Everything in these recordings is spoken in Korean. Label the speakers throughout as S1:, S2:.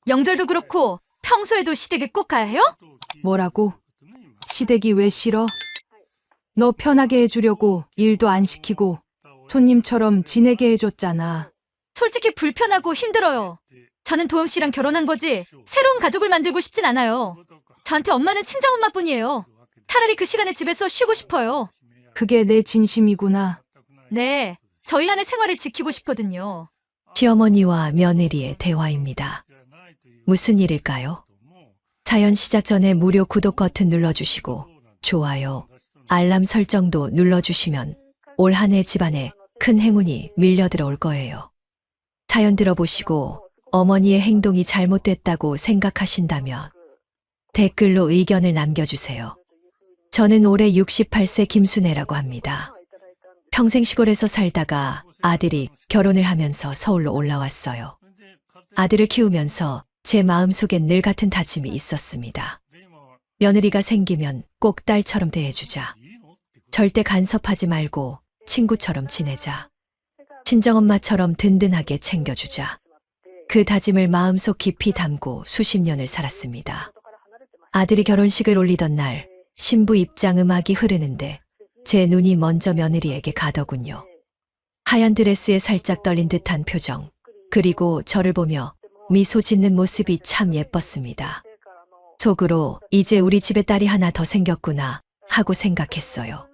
S1: 명절도 그렇고 평소에도 시댁에 꼭 가야 해요?
S2: 뭐라고? 시댁이 왜 싫어? 너 편하게 해주려고 일도 안 시키고 손님처럼 지내게 해줬잖아.
S1: 솔직히 불편하고 힘들어요. 저는 도영 씨랑 결혼한 거지 새로운 가족을 만들고 싶진 않아요. 저한테 엄마는 친정엄마뿐이에요. 차라리 그 시간에 집에서 쉬고 싶어요.
S2: 그게 내 진심이구나.
S1: 네, 저희 안의 생활을 지키고 싶거든요.
S3: 시어머니와 며느리의 대화입니다. 무슨 일일까요? 사연 시작 전에 무료 구독 버튼 눌러주시고 좋아요, 알람 설정도 눌러주시면 올 한 해 집안에 큰 행운이 밀려들어올 거예요. 사연 들어보시고 어머니의 행동이 잘못됐다고 생각하신다면 댓글로 의견을 남겨주세요. 저는 올해 68세 김순애라고 합니다. 평생 시골에서 살다가 아들이 결혼을 하면서 서울로 올라왔어요. 아들을 키우면서 제 마음속엔 늘 같은 다짐이 있었습니다. 며느리가 생기면 꼭 딸처럼 대해주자. 절대 간섭하지 말고 친구처럼 지내자. 친정엄마처럼 든든하게 챙겨주자. 그 다짐을 마음속 깊이 담고 수십 년을 살았습니다. 아들이 결혼식을 올리던 날 신부 입장 음악이 흐르는데 제 눈이 먼저 며느리에게 가더군요. 하얀 드레스에 살짝 떨린 듯한 표정, 그리고 저를 보며 미소 짓는 모습이 참 예뻤습니다. 속으로 이제 우리 집에 딸이 하나 더 생겼구나 하고 생각했어요.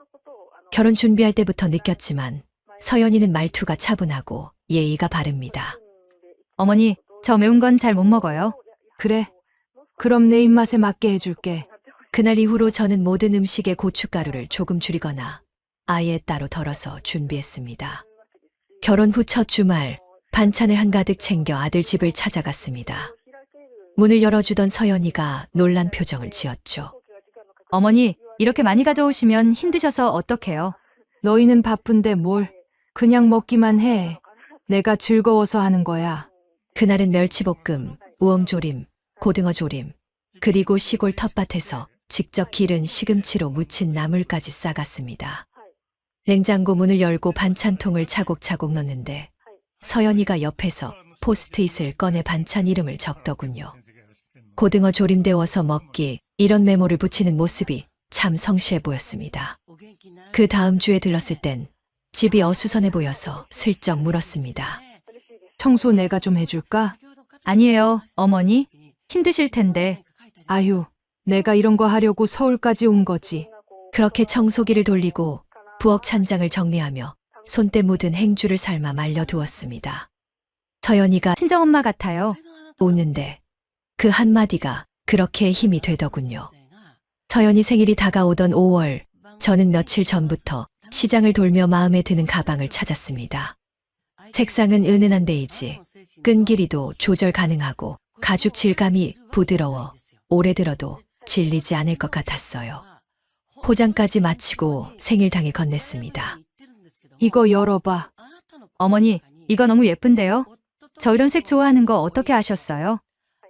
S3: 결혼 준비할 때부터 느꼈지만 서연이는 말투가 차분하고 예의가 바릅니다.
S1: 어머니, 저 매운 건 잘 못 먹어요.
S2: 그래. 그럼 내 입맛에 맞게 해줄게.
S3: 그날 이후로 저는 모든 음식에 고춧가루를 조금 줄이거나 아예 따로 덜어서 준비했습니다. 결혼 후 첫 주말 반찬을 한가득 챙겨 아들 집을 찾아갔습니다. 문을 열어주던 서연이가 놀란 표정을 지었죠.
S1: 어머니, 이렇게 많이 가져오시면 힘드셔서 어떡해요?
S2: 너희는 바쁜데 뭘. 그냥 먹기만 해. 내가 즐거워서 하는 거야.
S3: 그날은 멸치볶음, 우엉조림, 고등어조림, 그리고 시골 텃밭에서 직접 기른 시금치로 무친 나물까지 싸갔습니다. 냉장고 문을 열고 반찬통을 차곡차곡 넣는데 서연이가 옆에서 포스트잇을 꺼내 반찬 이름을 적더군요. 고등어 조림 데워서 먹기, 이런 메모를 붙이는 모습이 참 성실해 보였습니다. 그 다음 주에 들렀을 땐 집이 어수선해 보여서 슬쩍 물었습니다.
S2: 청소 내가 좀 해줄까?
S1: 아니에요, 어머니. 힘드실 텐데.
S2: 아휴, 내가 이런 거 하려고 서울까지 온 거지.
S3: 그렇게 청소기를 돌리고 부엌 찬장을 정리하며 손때 묻은 행주를 삶아 말려두었습니다. 서연이가
S1: 친정엄마 같아요.
S3: 웃는데 그 한마디가 그렇게 힘이 되더군요. 서연이 생일이 다가오던 5월, 저는 며칠 전부터 시장을 돌며 마음에 드는 가방을 찾았습니다. 색상은 은은한 베이지, 끈 길이도 조절 가능하고 가죽 질감이 부드러워 오래 들어도 질리지 않을 것 같았어요. 포장까지 마치고 생일당에 건넸습니다.
S2: 이거 열어봐.
S1: 어머니, 이거 너무 예쁜데요? 저 이런 색 좋아하는 거 어떻게 아셨어요?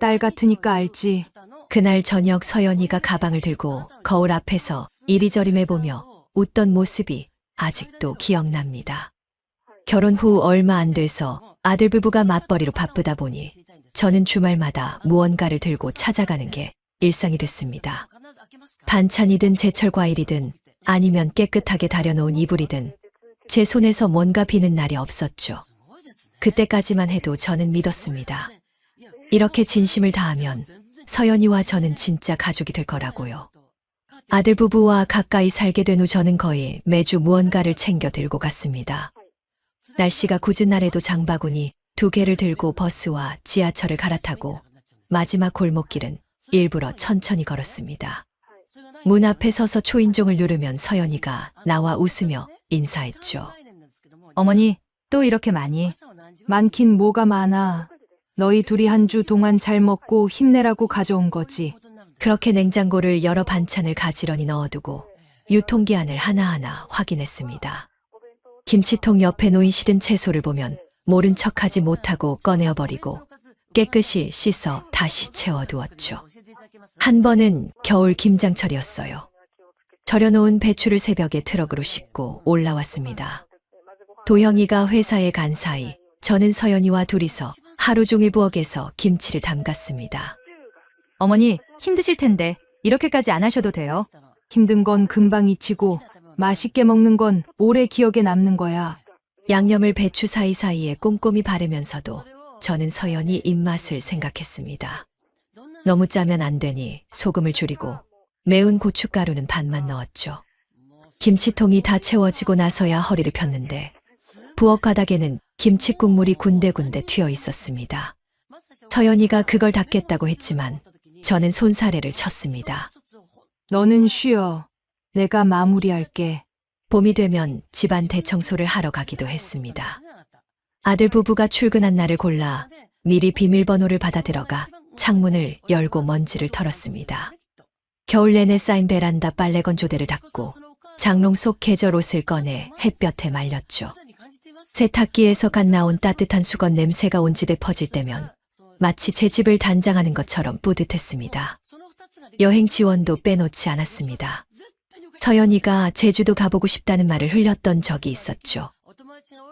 S2: 딸 같으니까 알지.
S3: 그날 저녁 서연이가 가방을 들고 거울 앞에서 이리저리 매보며 웃던 모습이 아직도 기억납니다. 결혼 후 얼마 안 돼서 아들 부부가 맞벌이로 바쁘다 보니 저는 주말마다 무언가를 들고 찾아가는 게 일상이 됐습니다. 반찬이든 제철 과일이든 아니면 깨끗하게 다려놓은 이불이든 제 손에서 뭔가 비는 날이 없었죠. 그때까지만 해도 저는 믿었습니다. 이렇게 진심을 다하면 서연이와 저는 진짜 가족이 될 거라고요. 아들 부부와 가까이 살게 된 후 저는 거의 매주 무언가를 챙겨 들고 갔습니다. 날씨가 궂은 날에도 장바구니 2개를 들고 버스와 지하철을 갈아타고 마지막 골목길은 일부러 천천히 걸었습니다. 문 앞에 서서 초인종을 누르면 서연이가 나와 웃으며 인사했죠.
S1: 어머니, 또 이렇게 많이.
S2: 많긴 뭐가 많아. 너희 둘이 한 주 동안 잘 먹고 힘내라고 가져온 거지.
S3: 그렇게 냉장고를 여러 반찬을 가지런히 넣어두고 유통기한을 하나하나 확인했습니다. 김치통 옆에 놓인 시든 채소를 보면 모른 척하지 못하고 꺼내어버리고 깨끗이 씻어 다시 채워두었죠. 한 번은 겨울 김장철이었어요. 절여놓은 배추를 새벽에 트럭으로 싣고 올라왔습니다. 도영이가 회사에 간 사이 저는 서연이와 둘이서 하루 종일 부엌에서 김치를 담갔습니다.
S1: 어머니, 힘드실 텐데 이렇게까지 안 하셔도 돼요.
S2: 힘든 건 금방 잊히고 맛있게 먹는 건 오래 기억에 남는 거야.
S3: 양념을 배추 사이사이에 꼼꼼히 바르면서도 저는 서연이 입맛을 생각했습니다. 너무 짜면 안 되니 소금을 줄이고 매운 고춧가루는 반만 넣었죠. 김치통이 다 채워지고 나서야 허리를 폈는데 부엌 바닥에는 김치 국물이 군데군데 튀어 있었습니다. 서연이가 그걸 닦겠다고 했지만 저는 손사래를 쳤습니다.
S2: 너는 쉬어. 내가 마무리할게.
S3: 봄이 되면 집안 대청소를 하러 가기도 했습니다. 아들 부부가 출근한 날을 골라 미리 비밀번호를 받아 들어가 창문을 열고 먼지를 털었습니다. 겨울 내내 쌓인 베란다 빨래 건조대를 닦고 장롱 속 계절 옷을 꺼내 햇볕에 말렸죠. 세탁기에서 갓 나온 따뜻한 수건 냄새가 온 집에 퍼질 때면 마치 제 집을 단장하는 것처럼 뿌듯했습니다. 여행 지원도 빼놓지 않았습니다. 서연이가 제주도 가보고 싶다는 말을 흘렸던 적이 있었죠.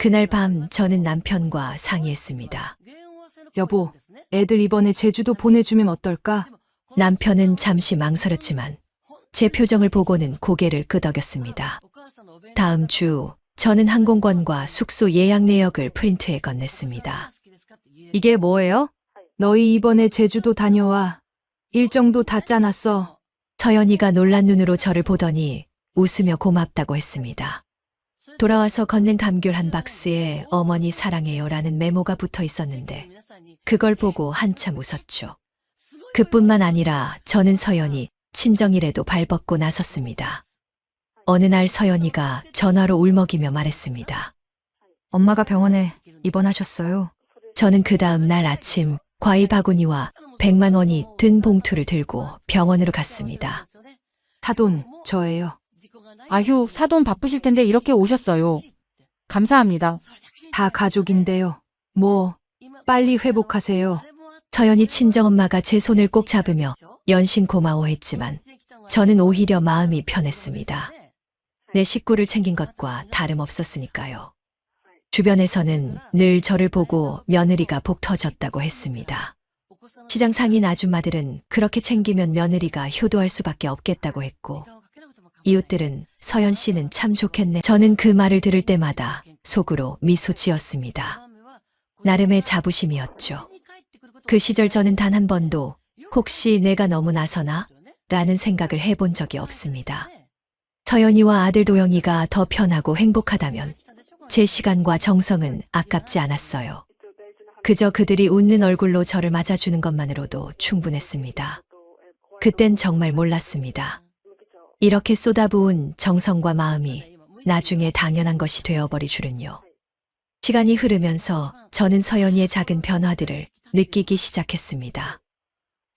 S3: 그날 밤 저는 남편과 상의했습니다.
S2: 여보, 애들 이번에 제주도 보내주면 어떨까?
S3: 남편은 잠시 망설였지만 제 표정을 보고는 고개를 끄덕였습니다. 다음 주 저는 항공권과 숙소 예약 내역을 프린트해 건넸습니다.
S1: 이게 뭐예요?
S2: 너희 이번에 제주도 다녀와. 일정도 다 짜놨어.
S3: 서연이가 놀란 눈으로 저를 보더니 웃으며 고맙다고 했습니다. 돌아와서 건넨 감귤 한 박스에 어머니 사랑해요라는 메모가 붙어 있었는데 그걸 보고 한참 웃었죠. 그뿐만 아니라 저는 서연이 친정이라도 발벗고 나섰습니다. 어느 날 서연이가 전화로 울먹이며 말했습니다.
S1: 엄마가 병원에 입원하셨어요.
S3: 저는 그 다음 날 아침 과일 바구니와 100만 원이 든 봉투를 들고 병원으로 갔습니다.
S2: 사돈, 저예요.
S4: 아휴, 사돈 바쁘실 텐데 이렇게 오셨어요. 감사합니다.
S2: 다 가족인데요. 뭐, 빨리 회복하세요.
S3: 서연이 친정엄마가 제 손을 꼭 잡으며 연신 고마워했지만 저는 오히려 마음이 편했습니다. 내 식구를 챙긴 것과 다름없었으니까요. 주변에서는 늘 저를 보고 며느리가 복 터졌다고 했습니다. 시장 상인 아줌마들은 그렇게 챙기면 며느리가 효도할 수밖에 없겠다고 했고 이웃들은 서연 씨는 참 좋겠네. 저는 그 말을 들을 때마다 속으로 미소 지었습니다. 나름의 자부심이었죠. 그 시절 저는 단 한 번도 혹시 내가 너무 나서나? 라는 생각을 해본 적이 없습니다. 서연이와 아들 도영이가 더 편하고 행복하다면 제 시간과 정성은 아깝지 않았어요. 그저 그들이 웃는 얼굴로 저를 맞아주는 것만으로도 충분했습니다. 그땐 정말 몰랐습니다. 이렇게 쏟아부은 정성과 마음이 나중에 당연한 것이 되어버릴 줄은요. 시간이 흐르면서 저는 서연이의 작은 변화들을 느끼기 시작했습니다.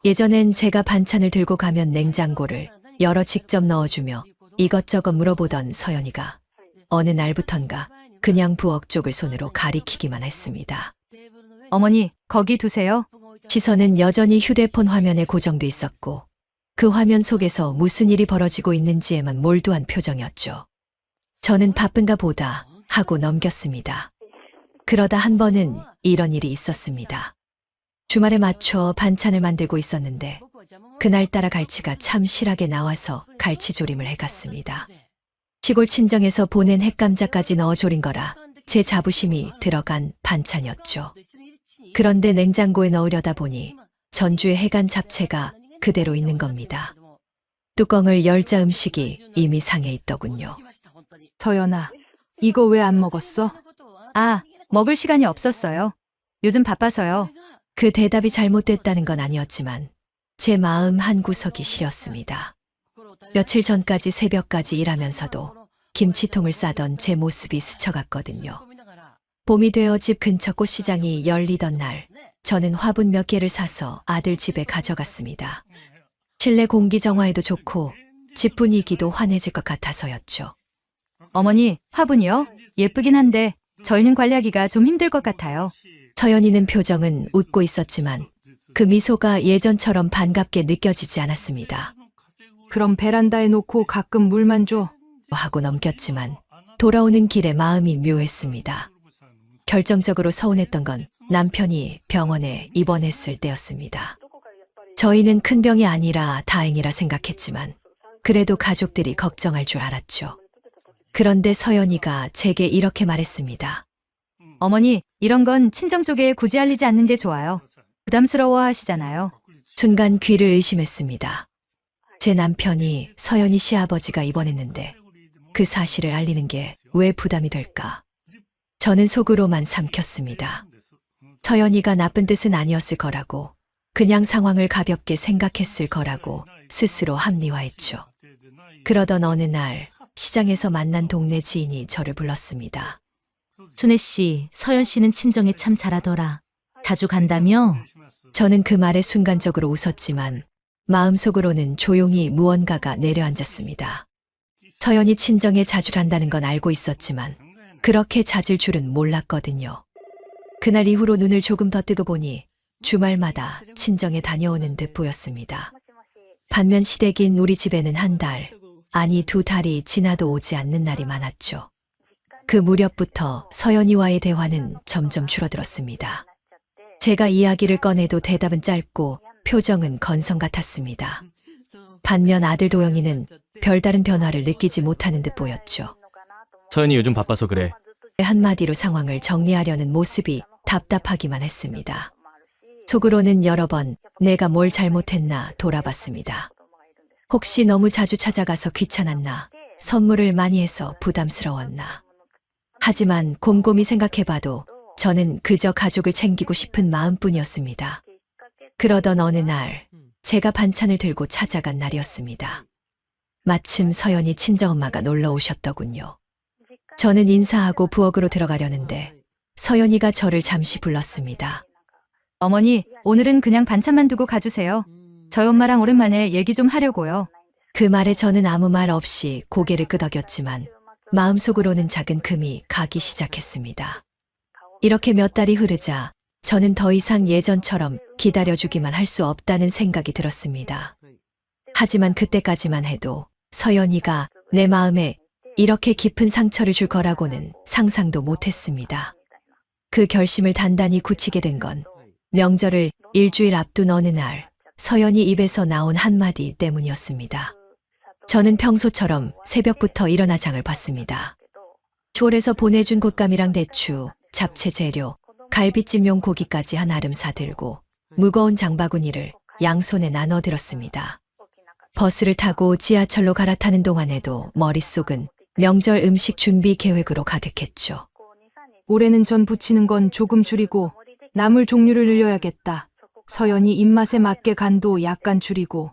S3: 예전엔 제가 반찬을 들고 가면 냉장고를 열어 직접 넣어주며 이것저것 물어보던 서연이가 어느 날부턴가 그냥 부엌 쪽을 손으로 가리키기만 했습니다.
S1: 어머니, 거기 두세요.
S3: 시선은 여전히 휴대폰 화면에 고정돼 있었고 그 화면 속에서 무슨 일이 벌어지고 있는지에만 몰두한 표정이었죠. 저는 바쁜가 보다 하고 넘겼습니다. 그러다 한 번은 이런 일이 있었습니다. 주말에 맞춰 반찬을 만들고 있었는데 그날따라 갈치가 참 실하게 나와서 갈치조림을 해갔습니다. 시골 친정에서 보낸 햇감자까지 넣어 조린 거라 제 자부심이 들어간 반찬이었죠. 그런데 냉장고에 넣으려다 보니 전주에 해간 잡채가 그대로 있는 겁니다. 뚜껑을 열자 음식이 이미 상해 있더군요.
S2: 서연아, 이거 왜 안 먹었어?
S1: 아, 먹을 시간이 없었어요. 요즘 바빠서요.
S3: 그 대답이 잘못됐다는 건 아니었지만 제 마음 한구석이 시렸습니다. 며칠 전까지 새벽까지 일하면서도 김치통을 싸던 제 모습이 스쳐갔거든요. 봄이 되어 집 근처 꽃시장이 열리던 날 저는 화분 몇 개를 사서 아들 집에 가져갔습니다. 실내 공기 정화에도 좋고 집 분위기도 환해질 것 같아서였죠.
S1: 어머니, 화분이요? 예쁘긴 한데 저희는 관리하기가 좀 힘들 것 같아요.
S3: 서연이는 표정은 웃고 있었지만 그 미소가 예전처럼 반갑게 느껴지지 않았습니다.
S2: 그럼 베란다에 놓고 가끔 물만 줘.
S3: 하고 넘겼지만 돌아오는 길에 마음이 묘했습니다. 결정적으로 서운했던 건 남편이 병원에 입원했을 때였습니다. 저희는 큰 병이 아니라 다행이라 생각했지만 그래도 가족들이 걱정할 줄 알았죠. 그런데 서연이가 제게 이렇게 말했습니다.
S1: 어머니, 이런 건 친정 쪽에 굳이 알리지 않는 게 좋아요. 부담스러워 하시잖아요.
S3: 순간 귀를 의심했습니다. 제 남편이 서연이 시아버지가 입원했는데 그 사실을 알리는 게 왜 부담이 될까? 저는 속으로만 삼켰습니다. 서연이가 나쁜 뜻은 아니었을 거라고, 그냥 상황을 가볍게 생각했을 거라고 스스로 합리화했죠. 그러던 어느 날 시장에서 만난 동네 지인이 저를 불렀습니다.
S5: 순애 씨, 서연 씨는 친정에 참 잘하더라. 자주 간다며?
S3: 저는 그 말에 순간적으로 웃었지만 마음속으로는 조용히 무언가가 내려앉았습니다. 서연이 친정에 자주 간다는 건 알고 있었지만 그렇게 잦을 줄은 몰랐거든요. 그날 이후로 눈을 조금 더 뜨고 보니 주말마다 친정에 다녀오는 듯 보였습니다. 반면 시댁인 우리 집에는 한 달, 아니 2달이 지나도 오지 않는 날이 많았죠. 그 무렵부터 서연이와의 대화는 점점 줄어들었습니다. 제가 이야기를 꺼내도 대답은 짧고 표정은 건성 같았습니다. 반면 아들 도영이는 별다른 변화를 느끼지 못하는 듯 보였죠.
S6: 서연이 요즘 바빠서 그래.
S3: 한마디로 상황을 정리하려는 모습이 답답하기만 했습니다. 속으로는 여러 번 내가 뭘 잘못했나 돌아봤습니다. 혹시 너무 자주 찾아가서 귀찮았나, 선물을 많이 해서 부담스러웠나. 하지만 곰곰이 생각해봐도 저는 그저 가족을 챙기고 싶은 마음뿐이었습니다. 그러던 어느 날 제가 반찬을 들고 찾아간 날이었습니다. 마침 서연이 친정엄마가 놀러 오셨더군요. 저는 인사하고 부엌으로 들어가려는데 서연이가 저를 잠시 불렀습니다.
S1: 어머니, 오늘은 그냥 반찬만 두고 가주세요. 저희 엄마랑 오랜만에 얘기 좀 하려고요.
S3: 그 말에 저는 아무 말 없이 고개를 끄덕였지만 마음속으로는 작은 금이 가기 시작했습니다. 이렇게 몇 달이 흐르자 저는 더 이상 예전처럼 기다려주기만 할 수 없다는 생각이 들었습니다. 하지만 그때까지만 해도 서연이가 내 마음에 이렇게 깊은 상처를 줄 거라고는 상상도 못했습니다. 그 결심을 단단히 굳히게 된 건 명절을 일주일 앞둔 어느 날 서연이 입에서 나온 한마디 때문이었습니다. 저는 평소처럼 새벽부터 일어나 장을 봤습니다. 졸에서 보내준 곶감이랑 대추, 잡채 재료, 갈비찜용 고기까지 한 아름 사들고 무거운 장바구니를 양손에 나눠 들었습니다. 버스를 타고 지하철로 갈아타는 동안에도 머릿속은 명절 음식 준비 계획으로 가득했죠.
S2: 올해는 전 부치는 건 조금 줄이고 나물 종류를 늘려야겠다. 서연이 입맛에 맞게 간도 약간 줄이고.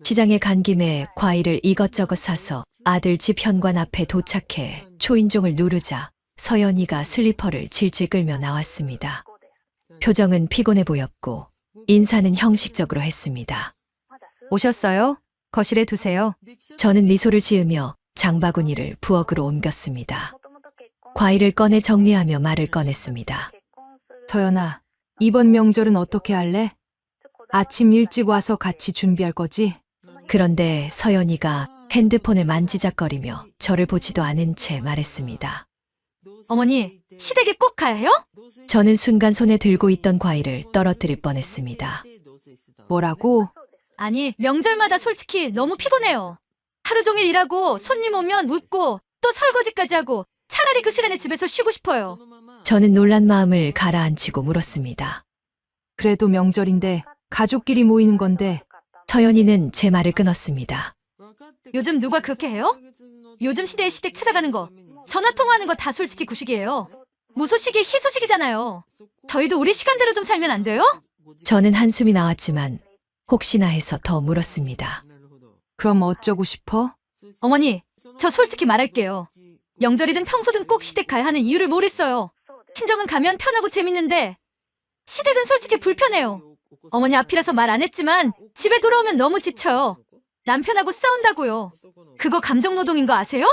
S3: 시장에 간 김에 과일을 이것저것 사서 아들 집 현관 앞에 도착해 초인종을 누르자 서연이가 슬리퍼를 질질 끌며 나왔습니다. 표정은 피곤해 보였고 인사는 형식적으로 했습니다.
S1: 오셨어요? 거실에 두세요.
S3: 저는 미소를 지으며 장바구니를 부엌으로 옮겼습니다. 과일을 꺼내 정리하며 말을 꺼냈습니다.
S2: 서연아, 이번 명절은 어떻게 할래? 아침 일찍 와서 같이 준비할 거지?
S3: 그런데 서연이가 핸드폰을 만지작거리며 저를 보지도 않은 채 말했습니다.
S1: 어머니, 시댁에 꼭 가야 해요?
S3: 저는 순간 손에 들고 있던 과일을 떨어뜨릴 뻔했습니다.
S2: 뭐라고?
S1: 아니, 명절마다 솔직히 너무 피곤해요. 하루 종일 일하고 손님 오면 웃고 또 설거지까지 하고 차라리 그 시간에 집에서 쉬고 싶어요.
S3: 저는 놀란 마음을 가라앉히고 물었습니다.
S2: 그래도 명절인데 가족끼리 모이는 건데.
S3: 서연이는 제 말을 끊었습니다.
S1: 요즘 누가 그렇게 해요? 요즘 시대에 시댁 찾아가는 거, 전화 통화하는 거 다 솔직히 구식이에요. 무소식이 희소식이잖아요. 저희도 우리 시간대로 좀 살면 안 돼요?
S3: 저는 한숨이 나왔지만 혹시나 해서 더 물었습니다.
S2: 그럼 어쩌고 싶어?
S1: 어머니, 저 솔직히 말할게요. 명절이든 평소든 꼭 시댁 가야 하는 이유를 모르겠어요. 친정은 가면 편하고 재밌는데 시댁은 솔직히 불편해요. 어머니 앞이라서 말 안 했지만 집에 돌아오면 너무 지쳐요. 남편하고 싸운다고요. 그거 감정노동인 거 아세요?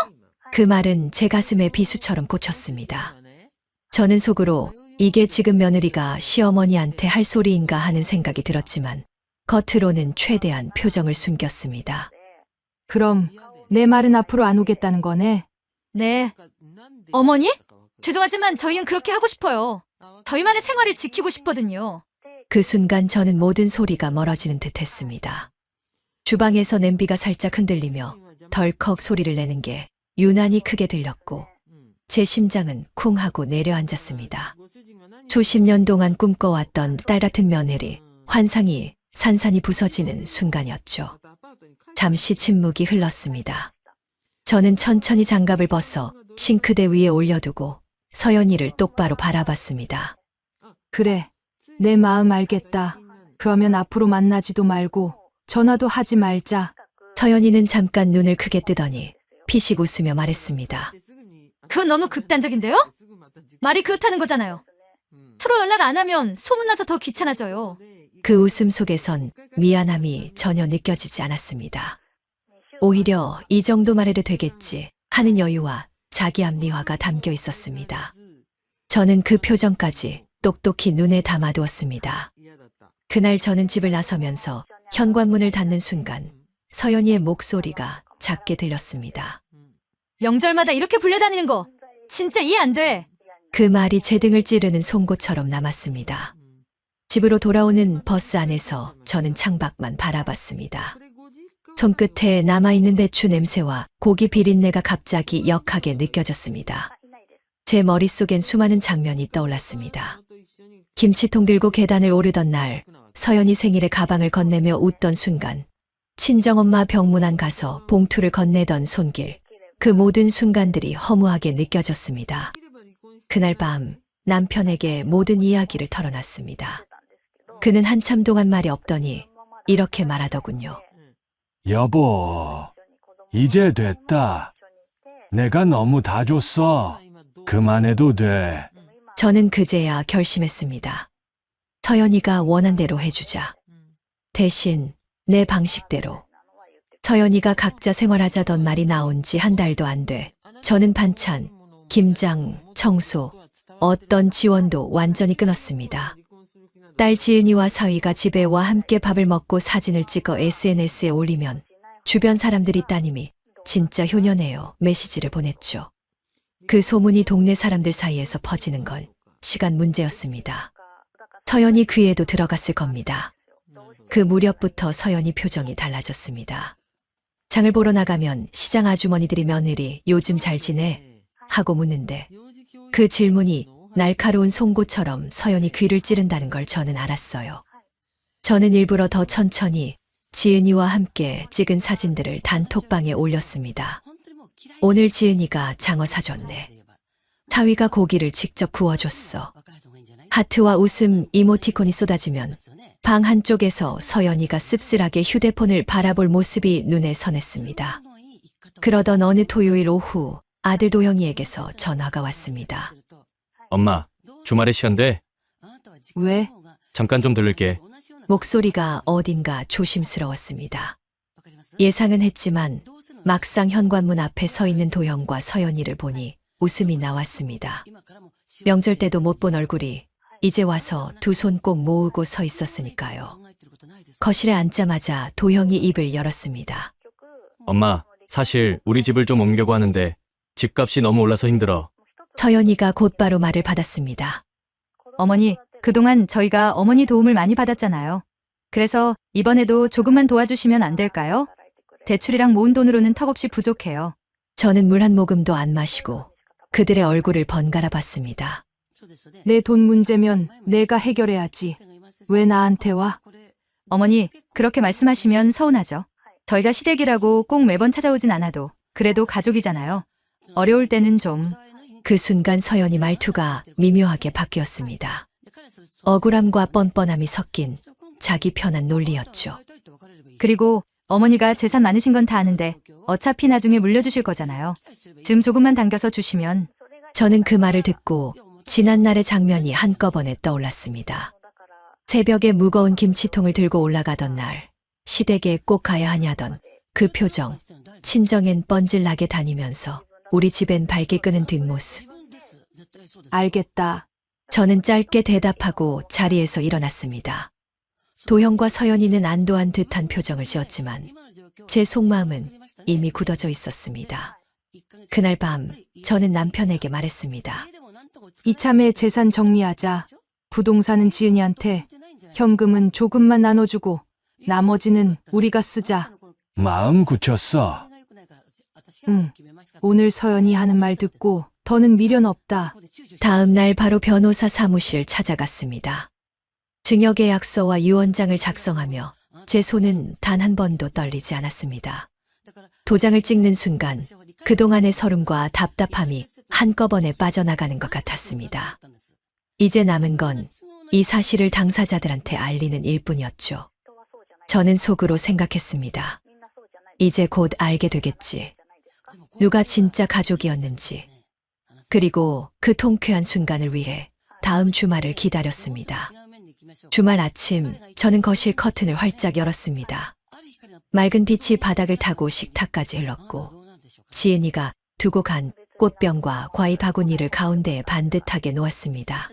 S3: 그 말은 제 가슴에 비수처럼 꽂혔습니다. 저는 속으로 이게 지금 며느리가 시어머니한테 할 소리인가 하는 생각이 들었지만 겉으로는 최대한 표정을 숨겼습니다.
S2: 그럼 내 말은 앞으로 안 오겠다는 거네?
S1: 네. 어머니? 죄송하지만 저희는 그렇게 하고 싶어요. 저희만의 생활을 지키고 싶거든요.
S3: 그 순간 저는 모든 소리가 멀어지는 듯 했습니다. 주방에서 냄비가 살짝 흔들리며 덜컥 소리를 내는 게 유난히 크게 들렸고 제 심장은 쿵 하고 내려앉았습니다. 수십 년 동안 꿈꿔왔던 딸 같은 며느리, 환상이 산산이 부서지는 순간이었죠. 잠시 침묵이 흘렀습니다. 저는 천천히 장갑을 벗어 싱크대 위에 올려두고 서연이를 똑바로 바라봤습니다.
S2: 그래, 내 마음 알겠다. 그러면 앞으로 만나지도 말고 전화도 하지 말자.
S3: 서연이는 잠깐 눈을 크게 뜨더니 피식 웃으며 말했습니다.
S1: 그건 너무 극단적인데요? 말이 그렇다는 거잖아요. 서로 연락 안 하면 소문나서 더 귀찮아져요.
S3: 그 웃음 속에선 미안함이 전혀 느껴지지 않았습니다. 오히려 이 정도 말해도 되겠지 하는 여유와 자기 합리화가 담겨 있었습니다. 저는 그 표정까지 똑똑히 눈에 담아두었습니다. 그날 저는 집을 나서면서 현관문을 닫는 순간 서연이의 목소리가 작게 들렸습니다.
S1: 명절마다 이렇게 불려다니는 거 진짜 이해 안 돼.
S3: 그 말이 제 등을 찌르는 송곳처럼 남았습니다. 집으로 돌아오는 버스 안에서 저는 창밖만 바라봤습니다. 손끝에 남아있는 대추 냄새와 고기 비린내가 갑자기 역하게 느껴졌습니다. 제 머릿속엔 수많은 장면이 떠올랐습니다. 김치통 들고 계단을 오르던 날, 서연이 생일에 가방을 건네며 웃던 순간, 친정엄마 병문안 가서 봉투를 건네던 손길, 그 모든 순간들이 허무하게 느껴졌습니다. 그날 밤 남편에게 모든 이야기를 털어놨습니다. 그는 한참 동안 말이 없더니 이렇게 말하더군요.
S7: 여보, 이제 됐다. 내가 너무 다 줬어. 그만해도 돼.
S3: 저는 그제야 결심했습니다. 서연이가 원한 대로 해주자. 대신 내 방식대로. 서연이가 각자 생활하자던 말이 나온 지 한 달도 안 돼. 저는 반찬, 김장, 청소, 어떤 지원도 완전히 끊었습니다. 딸 지은이와 사위가 집에 와 함께 밥을 먹고 사진을 찍어 SNS에 올리면 주변 사람들이 따님이 진짜 효녀네요 메시지를 보냈죠. 그 소문이 동네 사람들 사이에서 퍼지는 건 시간 문제였습니다. 서연이 귀에도 들어갔을 겁니다. 그 무렵부터 서연이 표정이 달라졌습니다. 장을 보러 나가면 시장 아주머니들이 며느리 요즘 잘 지내? 하고 묻는데 그 질문이 날카로운 송곳처럼 서연이 귀를 찌른다는 걸 저는 알았어요. 저는 일부러 더 천천히 지은이와 함께 찍은 사진들을 단톡방에 올렸습니다. 오늘 지은이가 장어 사줬네. 사위가 고기를 직접 구워줬어. 하트와 웃음 이모티콘이 쏟아지면 방 한쪽에서 서연이가 씁쓸하게 휴대폰을 바라볼 모습이 눈에 선했습니다. 그러던 어느 토요일 오후 아들 도영이에게서 전화가 왔습니다.
S6: 엄마, 주말에 시간 돼?
S2: 왜?
S6: 잠깐 좀 들를게.
S3: 목소리가 어딘가 조심스러웠습니다. 예상은 했지만 막상 현관문 앞에 서 있는 도영과 서연이를 보니 웃음이 나왔습니다. 명절 때도 못 본 얼굴이 이제 와서 두 손 꼭 모으고 서 있었으니까요. 거실에 앉자마자 도영이 입을 열었습니다.
S6: 엄마, 사실 우리 집을 좀 옮기려고 하는데 집값이 너무 올라서 힘들어.
S3: 서연이가 곧바로 말을 받았습니다.
S1: 어머니, 그동안 저희가 어머니 도움을 많이 받았잖아요. 그래서 이번에도 조금만 도와주시면 안 될까요? 대출이랑 모은 돈으로는 턱없이 부족해요.
S3: 저는 물 한 모금도 안 마시고 그들의 얼굴을 번갈아 봤습니다.
S2: 내 돈 문제면 내가 해결해야지. 왜 나한테 와?
S1: 어머니, 그렇게 말씀하시면 서운하죠. 저희가 시댁이라고 꼭 매번 찾아오진 않아도 그래도 가족이잖아요. 어려울 때는 좀.
S3: 그 순간 서연이 말투가 미묘하게 바뀌었습니다. 억울함과 뻔뻔함이 섞인 자기 편한 논리였죠.
S1: 그리고 어머니가 재산 많으신 건 다 아는데 어차피 나중에 물려주실 거잖아요. 지금 조금만 당겨서 주시면.
S3: 저는 그 말을 듣고 지난날의 장면이 한꺼번에 떠올랐습니다. 새벽에 무거운 김치통을 들고 올라가던 날, 시댁에 꼭 가야 하냐던 그 표정, 친정엔 뻔질나게 다니면서 우리 집엔 발길 끄는 뒷모습.
S2: 알겠다.
S3: 저는 짧게 대답하고 자리에서 일어났습니다. 도형과 서연이는 안도한 듯한 표정을 지었지만 제 속마음은 이미 굳어져 있었습니다. 그날 밤 저는 남편에게 말했습니다.
S2: 이참에 재산 정리하자. 부동산은 지은이한테, 현금은 조금만 나눠주고 나머지는 우리가 쓰자.
S7: 마음 굳혔어.
S2: 응. 오늘 서연이 하는 말 듣고 더는 미련 없다.
S3: 다음 날 바로 변호사 사무실 찾아갔습니다. 증여계약서와 유언장을 작성하며 제 손은 단 한 번도 떨리지 않았습니다. 도장을 찍는 순간 그동안의 서름과 답답함이 한꺼번에 빠져나가는 것 같았습니다. 이제 남은 건 이 사실을 당사자들한테 알리는 일뿐이었죠. 저는 속으로 생각했습니다. 이제 곧 알게 되겠지. 누가 진짜 가족이었는지. 그리고 그 통쾌한 순간을 위해 다음 주말을 기다렸습니다. 주말 아침 저는 거실 커튼을 활짝 열었습니다. 맑은 빛이 바닥을 타고 식탁까지 흘렀고 지은이가 두고 간 꽃병과 과일 바구니를 가운데에 반듯하게 놓았습니다.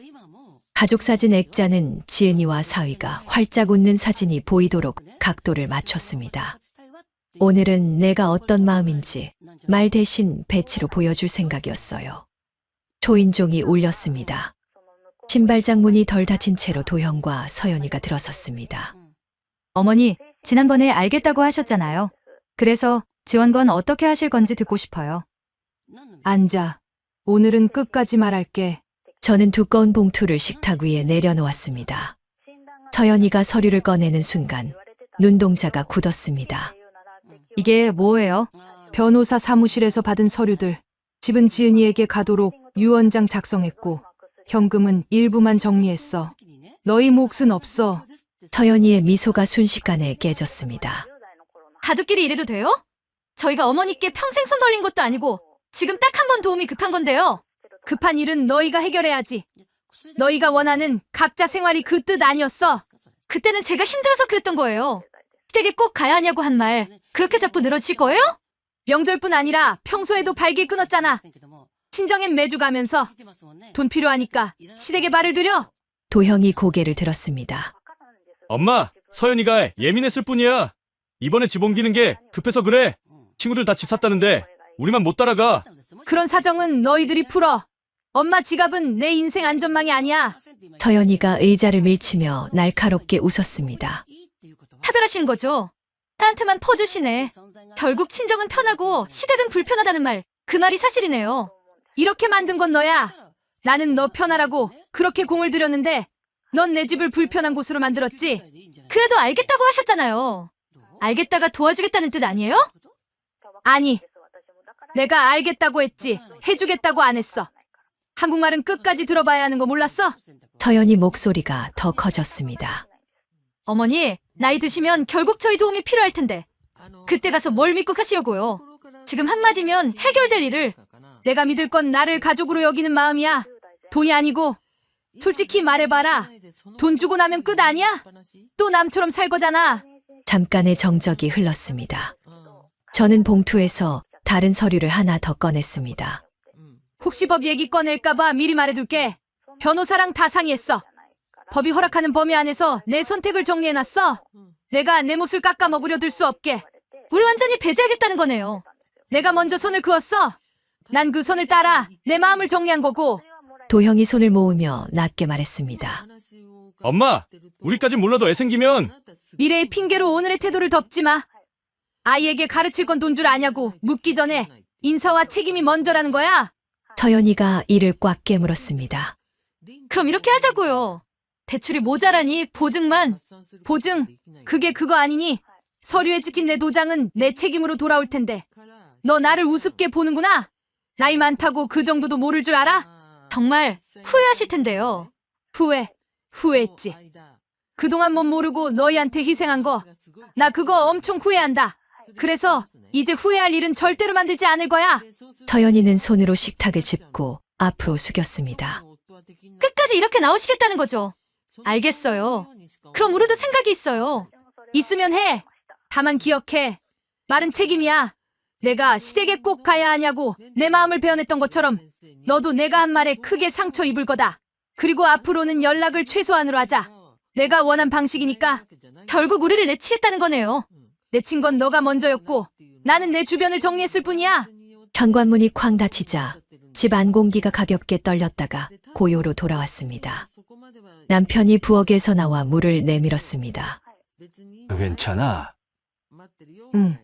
S3: 가족사진 액자는 지은이와 사위가 활짝 웃는 사진이 보이도록 각도를 맞췄습니다. 오늘은 내가 어떤 마음인지 말 대신 배치로 보여줄 생각이었어요. 초인종이 울렸습니다. 신발장 문이 덜 닫힌 채로 도형과 서연이가 들어섰습니다.
S1: 어머니, 지난번에 알겠다고 하셨잖아요. 그래서 지원건 어떻게 하실 건지 듣고 싶어요.
S2: 앉아. 오늘은 끝까지 말할게.
S3: 저는 두꺼운 봉투를 식탁 위에 내려놓았습니다. 서연이가 서류를 꺼내는 순간 눈동자가 굳었습니다.
S1: 이게 뭐예요?
S2: 변호사 사무실에서 받은 서류들. 집은 지은이에게 가도록 유언장 작성했고 현금은 일부만 정리했어. 너희 몫은 없어.
S3: 서연이의 미소가 순식간에 깨졌습니다.
S1: 가족끼리 이래도 돼요? 저희가 어머니께 평생 손 벌린 것도 아니고 지금 딱 한 번 도움이 급한 건데요.
S2: 급한 일은 너희가 해결해야지. 너희가 원하는 각자 생활이 그 뜻 아니었어.
S1: 그때는 제가 힘들어서 그랬던 거예요. 시댁에 꼭 가야 하냐고 한 말 그렇게 자꾸 늘어질 거예요?
S2: 명절뿐 아니라 평소에도 발길 끊었잖아. 친정엔 매주 가면서 돈 필요하니까 시댁에 발을 들여.
S3: 도형이 고개를 들었습니다.
S6: 엄마, 서연이가 예민했을 뿐이야. 이번에 집 옮기는 게 급해서 그래. 친구들 다 집 샀다는데 우리만 못 따라가.
S2: 그런 사정은 너희들이 풀어. 엄마 지갑은 내 인생 안전망이 아니야.
S3: 서연이가 의자를 밀치며 날카롭게 웃었습니다.
S1: 차별하시는 거죠? 나한테만 퍼주시네. 결국 친정은 편하고 시댁은 불편하다는 말, 그 말이 사실이네요.
S2: 이렇게 만든 건 너야. 나는 너 편하라고 그렇게 공을 들였는데 넌 내 집을 불편한 곳으로 만들었지.
S1: 그래도 알겠다고 하셨잖아요. 알겠다가 도와주겠다는 뜻 아니에요?
S2: 아니, 내가 알겠다고 했지 해주겠다고 안 했어. 한국말은 끝까지 들어봐야 하는 거 몰랐어?
S3: 서연이 목소리가 더 커졌습니다.
S1: 어머니, 나이 드시면 결국 저희 도움이 필요할 텐데 그때 가서 뭘 믿고 가시려고요. 지금 한마디면 해결될 일을.
S2: 내가 믿을 건 나를 가족으로 여기는 마음이야. 돈이 아니고. 솔직히 말해봐라. 돈 주고 나면 끝 아니야? 또 남처럼 살 거잖아.
S3: 잠깐의 정적이 흘렀습니다. 저는 봉투에서 다른 서류를 하나 더 꺼냈습니다.
S2: 혹시 법 얘기 꺼낼까봐 미리 말해둘게. 변호사랑 다 상의했어. 법이 허락하는 범위 안에서 내 선택을 정리해놨어. 내가 내 몫을 깎아먹으려 들 수 없게.
S1: 우리 완전히 배제하겠다는 거네요.
S2: 내가 먼저 선을 그었어. 난 그 선을 따라 내 마음을 정리한 거고.
S3: 도형이 손을 모으며 낮게 말했습니다.
S6: 엄마, 우리까진 몰라도 애 생기면.
S2: 미래의 핑계로 오늘의 태도를 덮지 마. 아이에게 가르칠 건 돈 줄 아냐고 묻기 전에 인사와 책임이 먼저라는 거야.
S3: 서연이가 이를 꽉 깨물었습니다.
S1: 그럼 이렇게 하자고요. 대출이 모자라니 보증만.
S2: 보증? 그게 그거 아니니? 서류에 찍힌 내 도장은 내 책임으로 돌아올 텐데. 너 나를 우습게 보는구나. 나이 많다고 그 정도도 모를 줄 알아?
S1: 정말 후회하실 텐데요.
S2: 후회했지. 그동안 못 모르고 너희한테 희생한 거. 나 그거 엄청 후회한다. 그래서 이제 후회할 일은 절대로 만들지 않을 거야.
S3: 서연이는 손으로 식탁을 짚고 앞으로 숙였습니다.
S1: 끝까지 이렇게 나오시겠다는 거죠. 알겠어요. 그럼 우리도 생각이 있어요.
S2: 있으면 해. 다만 기억해. 말은 책임이야. 내가 시댁에 꼭 가야 하냐고 내 마음을 베어냈던 것처럼 너도 내가 한 말에 크게 상처 입을 거다. 그리고 앞으로는 연락을 최소한으로 하자. 내가 원한 방식이니까.
S1: 결국 우리를 내치겠다는 거네요.
S2: 내친 건 너가 먼저였고 나는 내 주변을 정리했을 뿐이야.
S3: 현관문이 쾅 닫히자 집 안 공기가 가볍게 떨렸다가 고요로 돌아왔습니다. 남편이 부엌에서 나와 물을 내밀었습니다.
S7: 괜찮아.
S2: 응.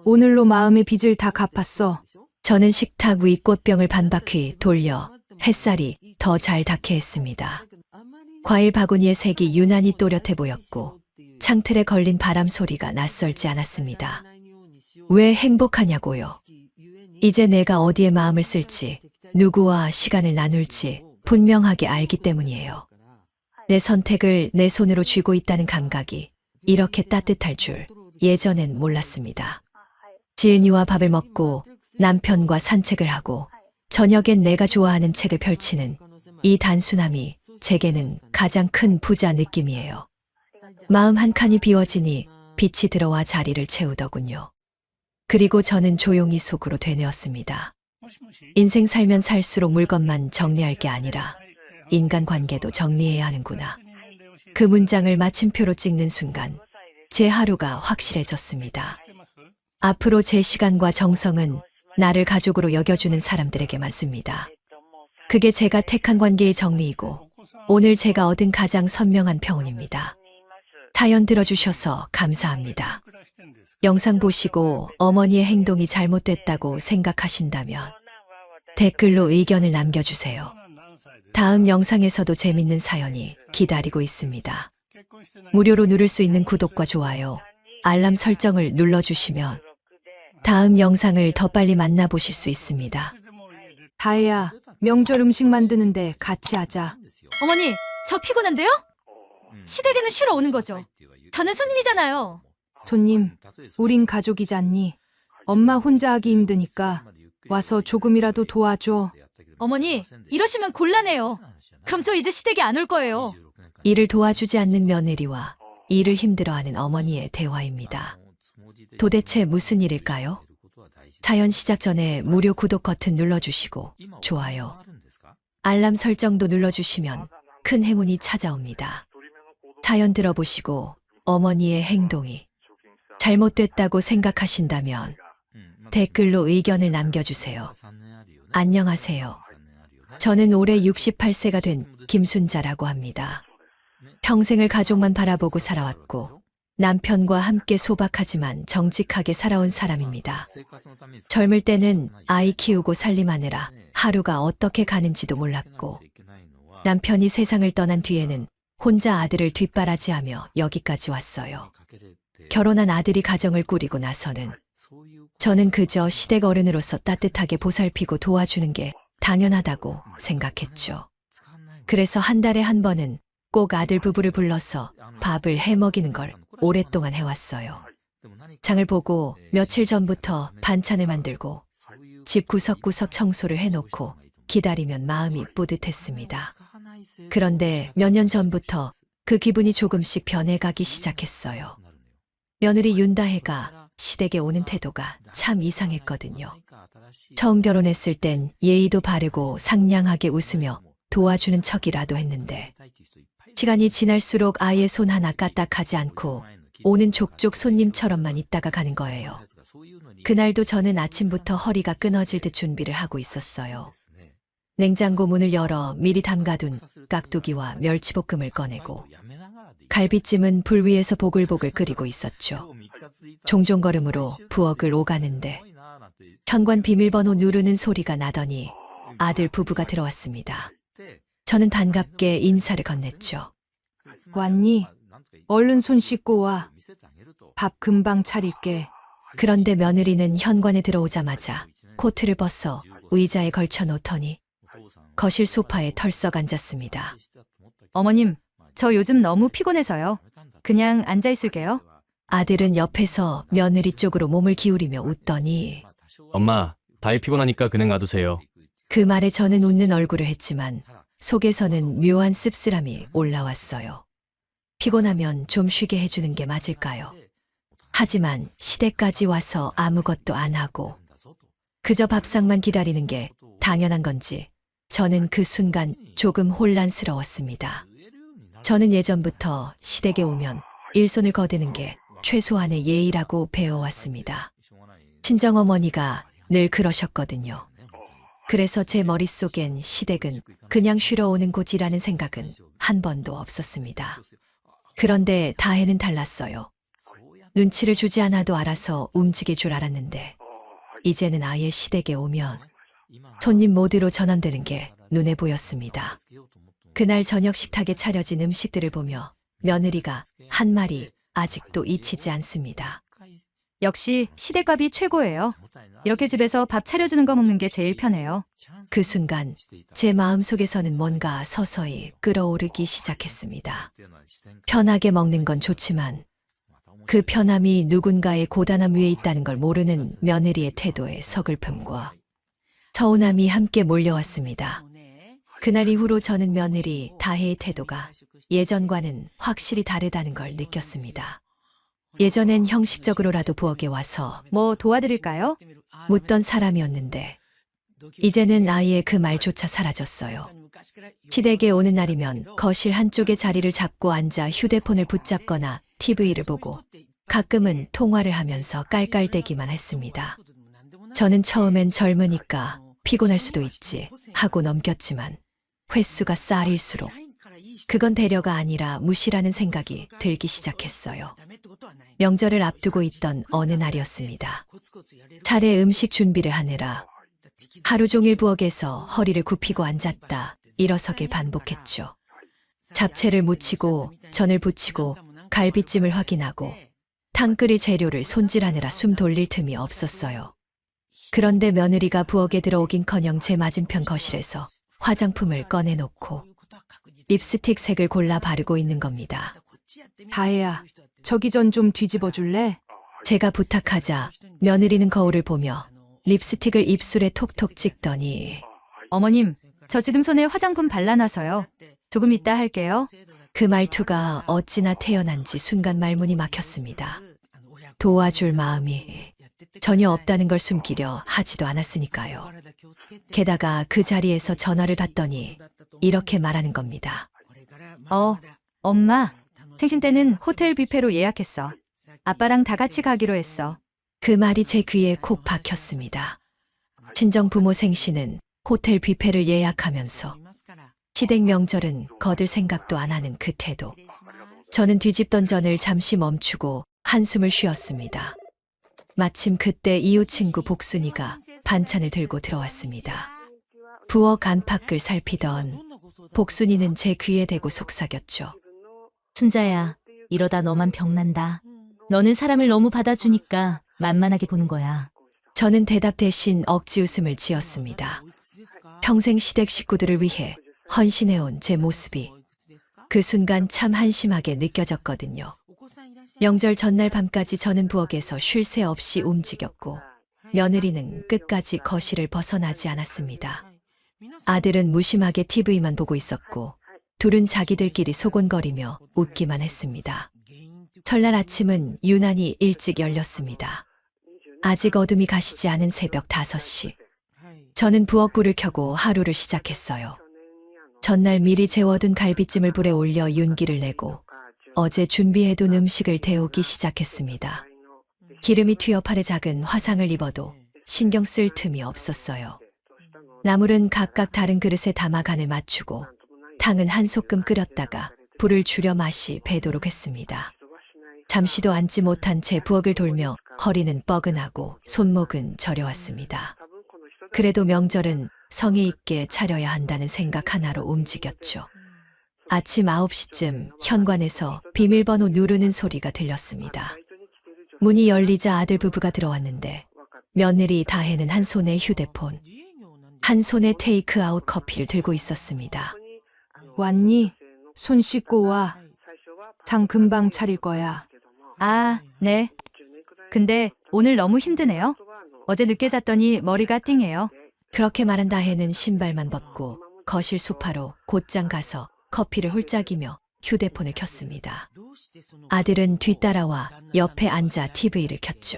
S2: 오늘로 마음의 빚을 다 갚았어.
S3: 저는 식탁 위 꽃병을 반바퀴 돌려 햇살이 더 잘 닿게 했습니다. 과일 바구니의 색이 유난히 또렷해 보였고 창틀에 걸린 바람 소리가 낯설지 않았습니다. 왜 행복하냐고요? 이제 내가 어디에 마음을 쓸지, 누구와 시간을 나눌지 분명하게 알기 때문이에요. 내 선택을 내 손으로 쥐고 있다는 감각이 이렇게 따뜻할 줄 예전엔 몰랐습니다. 지은이와 밥을 먹고 남편과 산책을 하고 저녁엔 내가 좋아하는 책을 펼치는 이 단순함이 제게는 가장 큰 부자 느낌이에요. 마음 한 칸이 비워지니 빛이 들어와 자리를 채우더군요. 그리고 저는 조용히 속으로 되뇌었습니다. 인생 살면 살수록 물건만 정리할 게 아니라 인간관계도 정리해야 하는구나. 그 문장을 마침표로 찍는 순간 제 하루가 확실해졌습니다. 앞으로 제 시간과 정성은 나를 가족으로 여겨주는 사람들에게만 씁니다. 그게 제가 택한 관계의 정리이고 오늘 제가 얻은 가장 선명한 평온입니다. 사연 들어주셔서 감사합니다. 영상 보시고 어머니의 행동이 잘못됐다고 생각하신다면 댓글로 의견을 남겨주세요. 다음 영상에서도 재밌는 사연이 기다리고 있습니다. 무료로 누를 수 있는 구독과 좋아요, 알람 설정을 눌러주시면 다음 영상을 더 빨리 만나보실 수 있습니다.
S2: 다혜야, 명절 음식 만드는데 같이 하자.
S1: 어머니, 저 피곤한데요? 시댁에는 쉬러 오는 거죠. 저는 손님이잖아요.
S2: 손님, 우린 가족이잖니. 엄마 혼자 하기 힘드니까 와서 조금이라도 도와줘.
S1: 어머니, 이러시면 곤란해요. 그럼 저 이제 시댁에 안 올 거예요.
S3: 일을 도와주지 않는 며느리와 일을 힘들어하는 어머니의 대화입니다. 도대체 무슨 일일까요? 사연 시작 전에 무료 구독 버튼 눌러주시고 좋아요, 알람 설정도 눌러주시면 큰 행운이 찾아옵니다. 사연 들어보시고 어머니의 행동이 잘못됐다고 생각하신다면 댓글로 의견을 남겨주세요. 안녕하세요. 저는 올해 68세가 된 김순자라고 합니다. 평생을 가족만 바라보고 살아왔고 남편과 함께 소박하지만 정직하게 살아온 사람입니다. 젊을 때는 아이 키우고 살림하느라 하루가 어떻게 가는지도 몰랐고 남편이 세상을 떠난 뒤에는 혼자 아들을 뒷바라지하며 여기까지 왔어요. 결혼한 아들이 가정을 꾸리고 나서는 저는 그저 시댁 어른으로서 따뜻하게 보살피고 도와주는 게 당연하다고 생각했죠. 그래서 한 달에 한 번은 꼭 아들 부부를 불러서 밥을 해 먹이는 걸 오랫동안 해왔어요. 장을 보고 며칠 전부터 반찬을 만들고 집 구석구석 청소를 해놓고 기다리면 마음이 뿌듯했습니다. 그런데 몇 년 전부터 그 기분이 조금씩 변해가기 시작했어요. 며느리 윤다혜가 시댁에 오는 태도가 참 이상했거든요. 처음 결혼했을 땐 예의도 바르고 상냥하게 웃으며 도와주는 척이라도 했는데 시간이 지날수록 아예 손 하나 까딱하지 않고 오는 족족 손님처럼만 있다가 가는 거예요. 그날도 저는 아침부터 허리가 끊어질 듯 준비를 하고 있었어요. 냉장고 문을 열어 미리 담가둔 깍두기와 멸치볶음을 꺼내고 갈비찜은 불 위에서 보글보글 끓이고 있었죠. 종종 걸음으로 부엌을 오가는데 현관 비밀번호 누르는 소리가 나더니 아들 부부가 들어왔습니다. 저는 반갑게 인사를 건넸죠.
S2: 왔니? 얼른 손 씻고 와. 밥 금방 차릴게.
S3: 그런데 며느리는 현관에 들어오자마자 코트를 벗어 의자에 걸쳐 놓더니 거실 소파에 털썩 앉았습니다.
S1: 어머님, 저 요즘 너무 피곤해서요. 그냥 앉아 있을게요.
S3: 아들은 옆에서 며느리 쪽으로 몸을 기울이며 웃더니
S6: 엄마, 다이 피곤하니까 그냥 놔두세요.
S3: 그 말에 저는 웃는 얼굴을 했지만 속에서는 묘한 씁쓸함이 올라왔어요. 피곤하면 좀 쉬게 해주는 게 맞을까요? 하지만 시댁까지 와서 아무것도 안 하고 그저 밥상만 기다리는 게 당연한 건지 저는 그 순간 조금 혼란스러웠습니다. 저는 예전부터 시댁에 오면 일손을 거드는 게 최소한의 예의라고 배워왔습니다. 친정어머니가 늘 그러셨거든요. 그래서 제 머릿속엔 시댁은 그냥 쉬러 오는 곳이라는 생각은 한 번도 없었습니다. 그런데 다혜는 달랐어요. 눈치를 주지 않아도 알아서 움직일 줄 알았는데 이제는 아예 시댁에 오면 손님 모드로 전환되는 게 눈에 보였습니다. 그날 저녁 식탁에 차려진 음식들을 보며 며느리가 한 말이 아직도 잊히지 않습니다.
S2: 역시 시댁밥이 최고예요. 이렇게 집에서 밥 차려주는 거 먹는 게 제일 편해요.
S3: 그 순간 제 마음속에서는 뭔가 서서히 끓어오르기 시작했습니다. 편하게 먹는 건 좋지만 그 편함이 누군가의 고단함 위에 있다는 걸 모르는 며느리의 태도에 서글픔과 서운함이 함께 몰려왔습니다. 그날 이후로 저는 며느리 다혜의 태도가 예전과는 확실히 다르다는 걸 느꼈습니다. 예전엔 형식적으로라도 부엌에 와서
S2: 뭐 도와드릴까요?
S3: 묻던 사람이었는데 이제는 아예 그 말조차 사라졌어요. 시댁에 오는 날이면 거실 한쪽에 자리를 잡고 앉아 휴대폰을 붙잡거나 TV를 보고 가끔은 통화를 하면서 깔깔대기만 했습니다. 저는 처음엔 젊으니까 피곤할 수도 있지 하고 넘겼지만 횟수가 쌓일수록 그건 배려가 아니라 무시라는 생각이 들기 시작했어요. 명절을 앞두고 있던 어느 날이었습니다. 차례 음식 준비를 하느라 하루 종일 부엌에서 허리를 굽히고 앉았다 일어서길 반복했죠. 잡채를 무치고 전을 부치고 갈비찜을 확인하고 탕 끓일 재료를 손질하느라 숨 돌릴 틈이 없었어요. 그런데 며느리가 부엌에 들어오긴커녕 제 맞은편 거실에서 화장품을 꺼내놓고 립스틱 색을 골라 바르고 있는 겁니다.
S2: 다혜야, 저기 전 좀 뒤집어 줄래?
S3: 제가 부탁하자 며느리는 거울을 보며 립스틱을 입술에 톡톡 찍더니
S2: 어머님, 저 지금 손에 화장품 발라놔서요. 조금 이따 할게요.
S3: 그 말투가 어찌나 태연한지 순간 말문이 막혔습니다. 도와줄 마음이 전혀 없다는 걸 숨기려 하지도 않았으니까요. 게다가 그 자리에서 전화를 받더니 이렇게 말하는 겁니다.
S2: 엄마, 생신 때는 호텔 뷔페로 예약했어. 아빠랑 다 같이 가기로 했어.
S3: 그 말이 제 귀에 콕 박혔습니다. 친정 부모 생신은 호텔 뷔페를 예약하면서 시댁 명절은 거들 생각도 안 하는 그 태도. 저는 뒤집던 전을 잠시 멈추고 한숨을 쉬었습니다. 마침 그때 이웃 친구 복순이가 반찬을 들고 들어왔습니다. 부엌 안팎을 살피던 복순이는 제 귀에 대고 속삭였죠.
S5: 순자야, 이러다 너만 병난다. 너는 사람을 너무 받아주니까 만만하게 보는 거야.
S3: 저는 대답 대신 억지 웃음을 지었습니다. 평생 시댁 식구들을 위해 헌신해온 제 모습이 그 순간 참 한심하게 느껴졌거든요. 명절 전날 밤까지 저는 부엌에서 쉴 새 없이 움직였고 며느리는 끝까지 거실을 벗어나지 않았습니다. 아들은 무심하게 TV만 보고 있었고 둘은 자기들끼리 소곤거리며 웃기만 했습니다. 설날 아침은 유난히 일찍 열렸습니다. 아직 어둠이 가시지 않은 새벽 5시. 저는 부엌불을 켜고 하루를 시작했어요. 전날 미리 재워둔 갈비찜을 불에 올려 윤기를 내고 어제 준비해둔 음식을 데우기 시작했습니다. 기름이 튀어 팔에 작은 화상을 입어도 신경 쓸 틈이 없었어요. 나물은 각각 다른 그릇에 담아 간을 맞추고 탕은 한 소끔 끓였다가 불을 줄여 맛이 배도록 했습니다. 잠시도 앉지 못한 채 부엌을 돌며 허리는 뻐근하고 손목은 저려왔습니다. 그래도 명절은 성의 있게 차려야 한다는 생각 하나로 움직였죠. 아침 9시쯤 현관에서 비밀번호 누르는 소리가 들렸습니다. 문이 열리자 아들 부부가 들어왔는데 며느리 다혜는 한 손에 휴대폰, 한 손에 테이크아웃 커피를 들고 있었습니다.
S2: 왔니? 손 씻고 와. 장 금방 차릴 거야. 아, 네. 근데 오늘 너무 힘드네요. 어제 늦게 잤더니 머리가 띵해요.
S3: 그렇게 말한 다혜는 신발만 벗고 거실 소파로 곧장 가서 커피를 홀짝이며 휴대폰을 켰습니다. 아들은 뒤따라와 옆에 앉아 TV를 켰죠.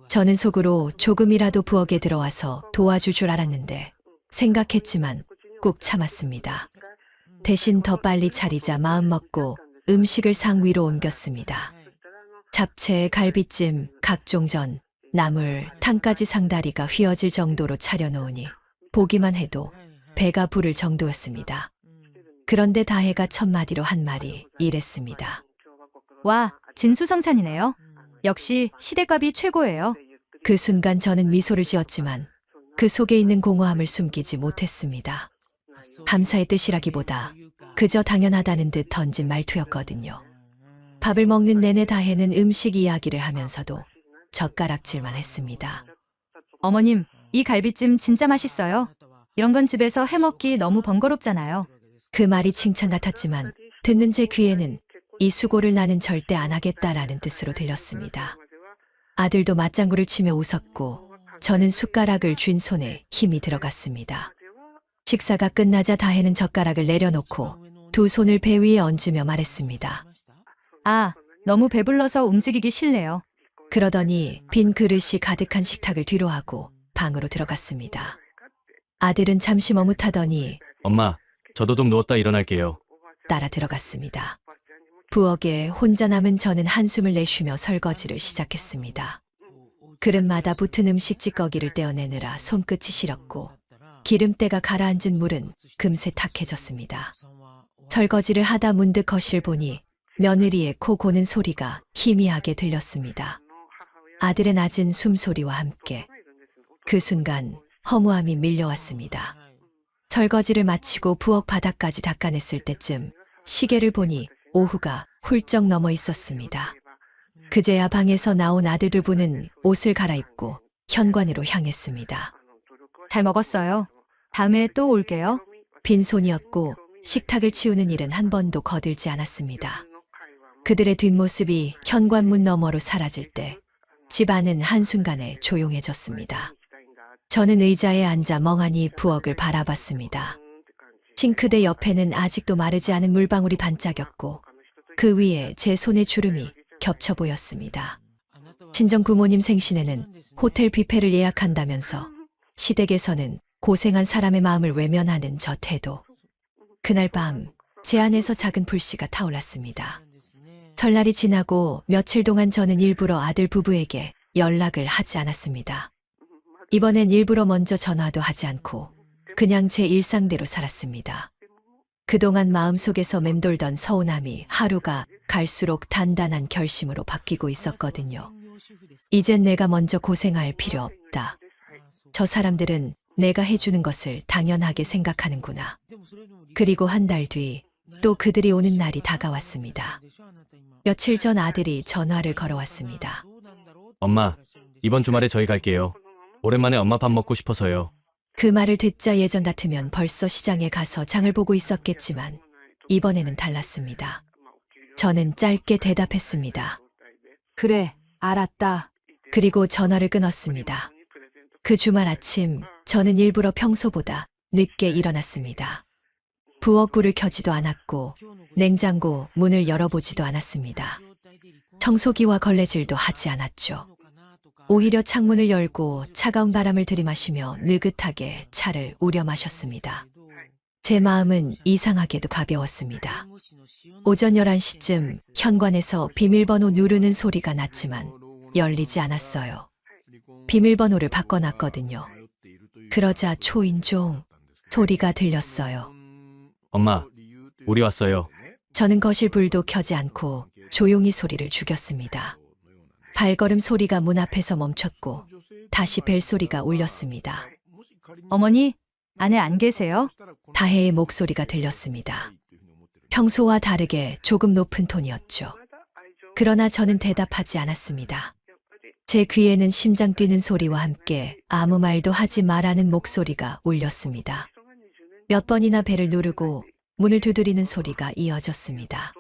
S3: 저는 속으로 조금이라도 부엌에 들어와서 도와줄 줄 알았는데 생각했지만 꾹 참았습니다. 대신 더 빨리 차리자 마음먹고 음식을 상 위로 옮겼습니다. 잡채, 갈비찜, 각종 전, 나물, 탕까지 상다리가 휘어질 정도로 차려놓으니 보기만 해도 배가 부를 정도였습니다. 그런데 다혜가 첫마디로 한 말이 이랬습니다.
S1: 와, 진수성찬이네요. 역시 시댁밥이 최고예요.
S3: 그 순간 저는 미소를 지었지만 그 속에 있는 공허함을 숨기지 못했습니다. 감사의 뜻이라기보다 그저 당연하다는 듯 던진 말투였거든요. 밥을 먹는 내내 다혜는 음식 이야기를 하면서도 젓가락질만 했습니다.
S1: 어머님, 이 갈비찜 진짜 맛있어요. 이런 건 집에서 해먹기 너무 번거롭잖아요.
S3: 그 말이 칭찬 같았지만 듣는 제 귀에는 이 수고를 나는 절대 안 하겠다라는 뜻으로 들렸습니다. 아들도 맞장구를 치며 웃었고 저는 숟가락을 쥔 손에 힘이 들어갔습니다. 식사가 끝나자 다혜는 젓가락을 내려놓고 두 손을 배 위에 얹으며 말했습니다.
S1: 아, 너무 배불러서 움직이기 싫네요.
S3: 그러더니 빈 그릇이 가득한 식탁을 뒤로하고 방으로 들어갔습니다. 아들은 잠시 머뭇하더니
S6: 엄마, 저도 좀 누웠다 일어날게요.
S3: 따라 들어갔습니다. 부엌에 혼자 남은 저는 한숨을 내쉬며 설거지를 시작했습니다. 그릇마다 붙은 음식 찌꺼기를 떼어내느라 손끝이 시렸고 기름때가 가라앉은 물은 금세 탁해졌습니다. 설거지를 하다 문득 거실 보니 며느리의 코 고는 소리가 희미하게 들렸습니다. 아들의 낮은 숨소리와 함께 그 순간 허무함이 밀려왔습니다. 설거지를 마치고 부엌 바닥까지 닦아냈을 때쯤 시계를 보니 오후가 훌쩍 넘어 있었습니다. 그제야 방에서 나온 아들을 보는 옷을 갈아입고 현관으로 향했습니다.
S1: 잘 먹었어요. 다음에 또 올게요.
S3: 빈손이었고 식탁을 치우는 일은 한 번도 거들지 않았습니다. 그들의 뒷모습이 현관문 너머로 사라질 때 집안은 한순간에 조용해졌습니다. 저는 의자에 앉아 멍하니 부엌을 바라봤습니다. 싱크대 옆에는 아직도 마르지 않은 물방울이 반짝였고 그 위에 제 손의 주름이 겹쳐 보였습니다. 친정 부모님 생신에는 호텔 뷔페를 예약한다면서 시댁에서는 고생한 사람의 마음을 외면하는 저 태도. 그날 밤 제 안에서 작은 불씨가 타올랐습니다. 설날이 지나고 며칠 동안 저는 일부러 아들 부부에게 연락을 하지 않았습니다. 이번엔 일부러 먼저 전화도 하지 않고 그냥 제 일상대로 살았습니다. 그동안 마음속에서 맴돌던 서운함이 하루가 갈수록 단단한 결심으로 바뀌고 있었거든요. 이젠 내가 먼저 고생할 필요 없다. 저 사람들은 내가 해주는 것을 당연하게 생각하는구나. 그리고 한 달 뒤 또 그들이 오는 날이 다가왔습니다. 며칠 전 아들이 전화를 걸어왔습니다.
S6: 엄마, 이번 주말에 저희 갈게요. 오랜만에 엄마 밥 먹고 싶어서요.
S3: 그 말을 듣자 예전 같으면 벌써 시장에 가서 장을 보고 있었겠지만 이번에는 달랐습니다. 저는 짧게 대답했습니다.
S2: 그래, 알았다.
S3: 그리고 전화를 끊었습니다. 그 주말 아침 저는 일부러 평소보다 늦게 일어났습니다. 부엌 불을 켜지도 않았고 냉장고 문을 열어보지도 않았습니다. 청소기와 걸레질도 하지 않았죠. 오히려 창문을 열고 차가운 바람을 들이마시며 느긋하게 차를 우려 마셨습니다. 제 마음은 이상하게도 가벼웠습니다. 오전 11시쯤 현관에서 비밀번호 누르는 소리가 났지만 열리지 않았어요. 비밀번호를 바꿔놨거든요. 그러자 초인종 소리가 들렸어요.
S6: 엄마, 우리 왔어요.
S3: 저는 거실 불도 켜지 않고 조용히 소리를 죽였습니다. 발걸음 소리가 문 앞에서 멈췄고 다시 벨소리가 울렸습니다.
S1: 어머니, 안에 안 계세요?
S3: 다혜의 목소리가 들렸습니다. 평소와 다르게 조금 높은 톤이었죠. 그러나 저는 대답하지 않았습니다. 제 귀에는 심장 뛰는 소리와 함께 아무 말도 하지 말라는 목소리가 울렸습니다. 몇 번이나 벨을 누르고 문을 두드리는 소리가 이어졌습니다.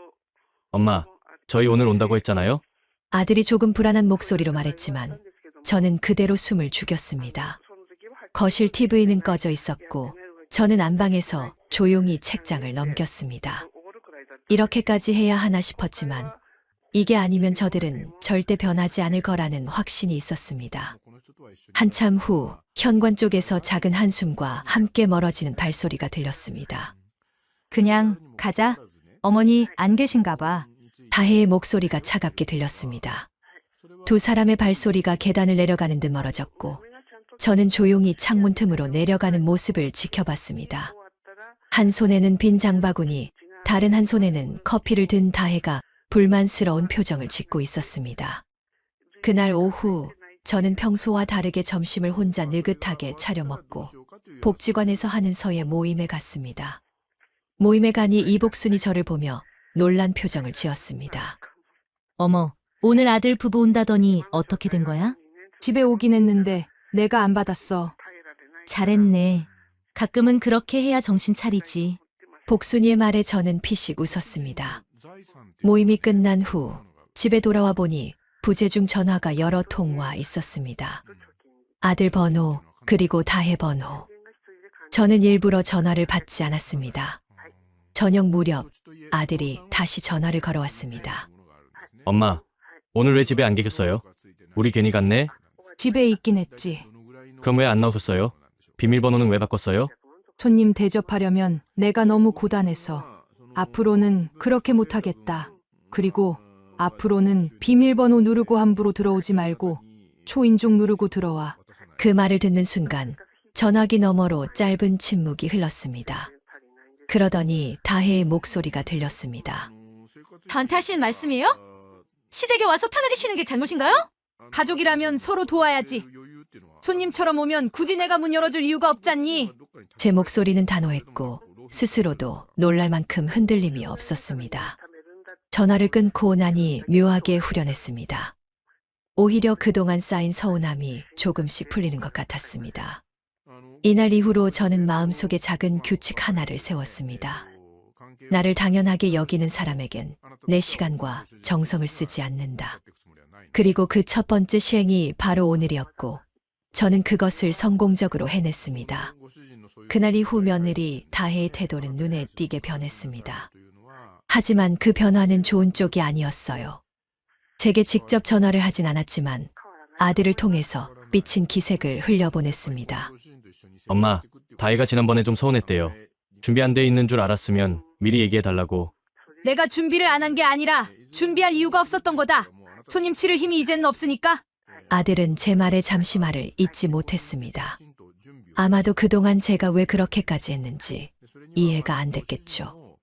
S6: 엄마, 저희 오늘 온다고 했잖아요?
S3: 아들이 조금 불안한 목소리로 말했지만 저는 그대로 숨을 죽였습니다. 거실 TV는 꺼져 있었고 저는 안방에서 조용히 책장을 넘겼습니다. 이렇게까지 해야 하나 싶었지만 이게 아니면 저들은 절대 변하지 않을 거라는 확신이 있었습니다. 한참 후 현관 쪽에서 작은 한숨과 함께 멀어지는 발소리가 들렸습니다.
S1: 그냥 가자. 어머니 안 계신가 봐.
S3: 다혜의 목소리가 차갑게 들렸습니다. 두 사람의 발소리가 계단을 내려가는 듯 멀어졌고 저는 조용히 창문 틈으로 내려가는 모습을 지켜봤습니다. 한 손에는 빈 장바구니, 다른 한 손에는 커피를 든 다혜가 불만스러운 표정을 짓고 있었습니다. 그날 오후 저는 평소와 다르게 점심을 혼자 느긋하게 차려 먹고 복지관에서 하는 서예 모임에 갔습니다. 모임에 가니 이복순이 저를 보며 놀란 표정을 지었습니다.
S5: 어머, 오늘 아들 부부 온다더니 어떻게 된 거야?
S2: 집에 오긴 했는데 내가 안 받았어.
S5: 잘했네. 가끔은 그렇게 해야 정신 차리지.
S3: 복순이의 말에 저는 피식 웃었습니다. 모임이 끝난 후 집에 돌아와 보니 부재중 전화가 여러 통 와 있었습니다. 아들 번호, 그리고 다혜 번호. 저는 일부러 전화를 받지 않았습니다. 저녁 무렵 아들이 다시 전화를 걸어왔습니다.
S6: 엄마, 오늘 왜 집에 안 계셨어요? 우리 괜히 갔네?
S2: 집에 있긴 했지.
S6: 그럼 왜 안 나오셨어요? 비밀번호는 왜 바꿨어요?
S2: 손님 대접하려면 내가 너무 고단해서 앞으로는 그렇게 못하겠다. 그리고 앞으로는 비밀번호 누르고 함부로 들어오지 말고 초인종 누르고 들어와.
S3: 그 말을 듣는 순간 전화기 너머로 짧은 침묵이 흘렀습니다. 그러더니 다혜의 목소리가 들렸습니다.
S1: 저한테 하시는 말씀이에요? 시댁에 와서 편하게 쉬는 게 잘못인가요?
S2: 가족이라면 서로 도와야지. 손님처럼 오면 굳이 내가 문 열어줄 이유가 없잖니.
S3: 제 목소리는 단호했고 스스로도 놀랄 만큼 흔들림이 없었습니다. 전화를 끊고 나니 묘하게 후련했습니다. 오히려 그동안 쌓인 서운함이 조금씩 풀리는 것 같았습니다. 이날 이후로 저는 마음속에 작은 규칙 하나를 세웠습니다. 나를 당연하게 여기는 사람에겐 내 시간과 정성을 쓰지 않는다. 그리고 그 첫 번째 시행이 바로 오늘이었고 저는 그것을 성공적으로 해냈습니다. 그날 이후 며느리 다혜의 태도는 눈에 띄게 변했습니다. 하지만 그 변화는 좋은 쪽이 아니었어요. 제게 직접 전화를 하진 않았지만 아들을 통해서 삐친 기색을 흘려보냈습니다.
S6: 엄마, 다혜가 지난번에 좀 서운했대요. 준비 안 돼 있는 줄 알았으면 미리 얘기해달라고.
S2: 내가 준비를 안 한 게 아니라 준비할 이유가 없었던 거다. 손님 치를 힘이 이제는 없으니까.
S3: 아들은 제 말에 잠시말을 잊지 못했습니다. 아마도 그동안 제가 왜 그렇게까지 했는지 이해가 안 됐겠죠.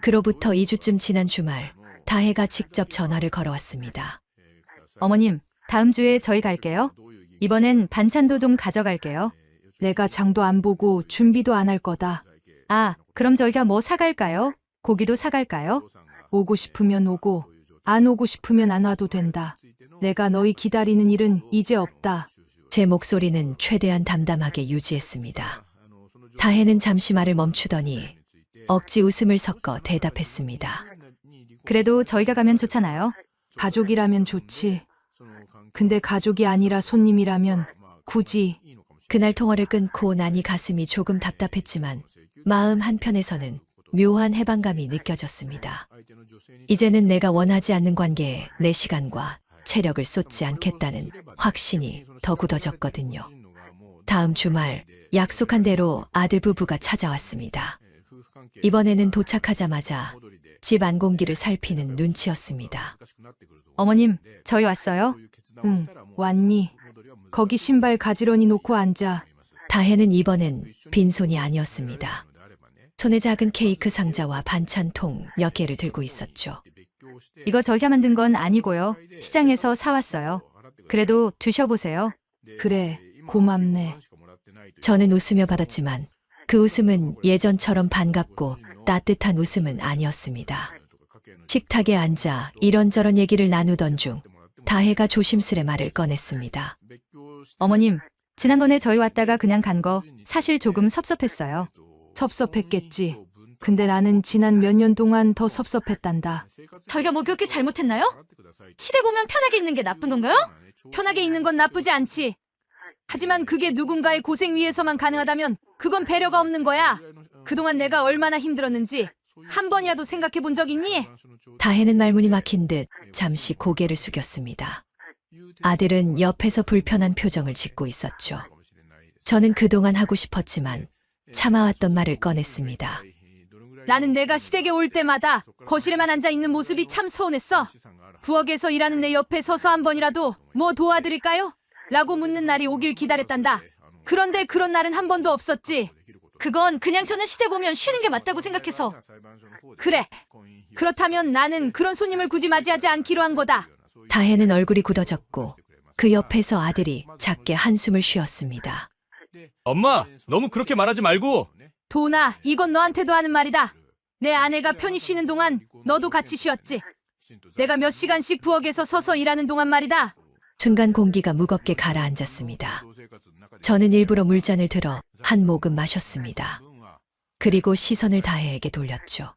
S3: 그로부터 2주쯤 지난 주말, 다혜가 직접 전화를 걸어왔습니다.
S1: 어머님, 다음 주에 저희 갈게요. 이번엔 반찬도 좀 가져갈게요.
S2: 내가 장도 안 보고 준비도 안 할 거다.
S1: 아, 그럼 저희가 뭐 사갈까요? 고기도 사갈까요?
S2: 오고 싶으면 오고 안 오고 싶으면 안 와도 된다. 내가 너희 기다리는 일은 이제 없다.
S3: 제 목소리는 최대한 담담하게 유지했습니다. 다혜는 잠시 말을 멈추더니 억지 웃음을 섞어 대답했습니다.
S1: 그래도 저희가 가면 좋잖아요.
S2: 가족이라면 좋지. 근데 가족이 아니라 손님이라면 굳이.
S3: 그날 통화를 끊고 나니 가슴이 조금 답답했지만 마음 한편에서는 묘한 해방감이 느껴졌습니다. 이제는 내가 원하지 않는 관계에 내 시간과 체력을 쏟지 않겠다는 확신이 더 굳어졌거든요. 다음 주말 약속한 대로 아들 부부가 찾아왔습니다. 이번에는 도착하자마자 집 안공기를 살피는 눈치였습니다.
S1: 어머님, 저희 왔어요.
S2: 응, 왔니? 거기 신발 가지런히 놓고 앉아.
S3: 다혜는 이번엔 빈손이 아니었습니다. 손에 작은 케이크 상자와 반찬통 몇 개를 들고 있었죠.
S1: 이거 저희가 만든 건 아니고요. 시장에서 사왔어요. 그래도 드셔보세요.
S2: 그래, 고맙네.
S3: 저는 웃으며 받았지만 그 웃음은 예전처럼 반갑고 따뜻한 웃음은 아니었습니다. 식탁에 앉아 이런저런 얘기를 나누던 중 다혜가 조심스레 말을 꺼냈습니다.
S1: 어머님, 지난번에 저희 왔다가 그냥 간 거 사실 조금 섭섭했어요.
S2: 섭섭했겠지. 근데 나는 지난 몇 년 동안 더 섭섭했단다.
S1: 저희가 뭐 그렇게 잘못했나요? 시댁 오면 편하게 있는 게 나쁜 건가요?
S2: 편하게 있는 건 나쁘지 않지. 하지만 그게 누군가의 고생 위해서만 가능하다면 그건 배려가 없는 거야. 그동안 내가 얼마나 힘들었는지 한 번이라도 생각해 본 적 있니?
S3: 다혜는 말문이 막힌 듯 잠시 고개를 숙였습니다. 아들은 옆에서 불편한 표정을 짓고 있었죠. 저는 그동안 하고 싶었지만 참아왔던 말을 꺼냈습니다.
S2: 나는 내가 시댁에 올 때마다 거실에만 앉아 있는 모습이 참 서운했어. 부엌에서 일하는 내 옆에 서서 한 번이라도 뭐 도와드릴까요? 라고 묻는 날이 오길 기다렸단다. 그런데 그런 날은 한 번도 없었지.
S1: 그건 그냥 저는 시댁 오면 쉬는 게 맞다고 생각해서.
S2: 그래. 그렇다면 나는 그런 손님을 굳이 맞이하지 않기로 한 거다.
S3: 다혜는 얼굴이 굳어졌고 그 옆에서 아들이 작게 한숨을 쉬었습니다.
S6: 엄마, 너무 그렇게 말하지 말고.
S2: 도훈아, 이건 너한테도 하는 말이다. 내 아내가 편히 쉬는 동안 너도 같이 쉬었지. 내가 몇 시간씩 부엌에서 서서 일하는 동안 말이다.
S3: 순간 공기가 무겁게 가라앉았습니다. 저는 일부러 물잔을 들어 한 모금 마셨습니다. 그리고 시선을 다혜에게 돌렸죠.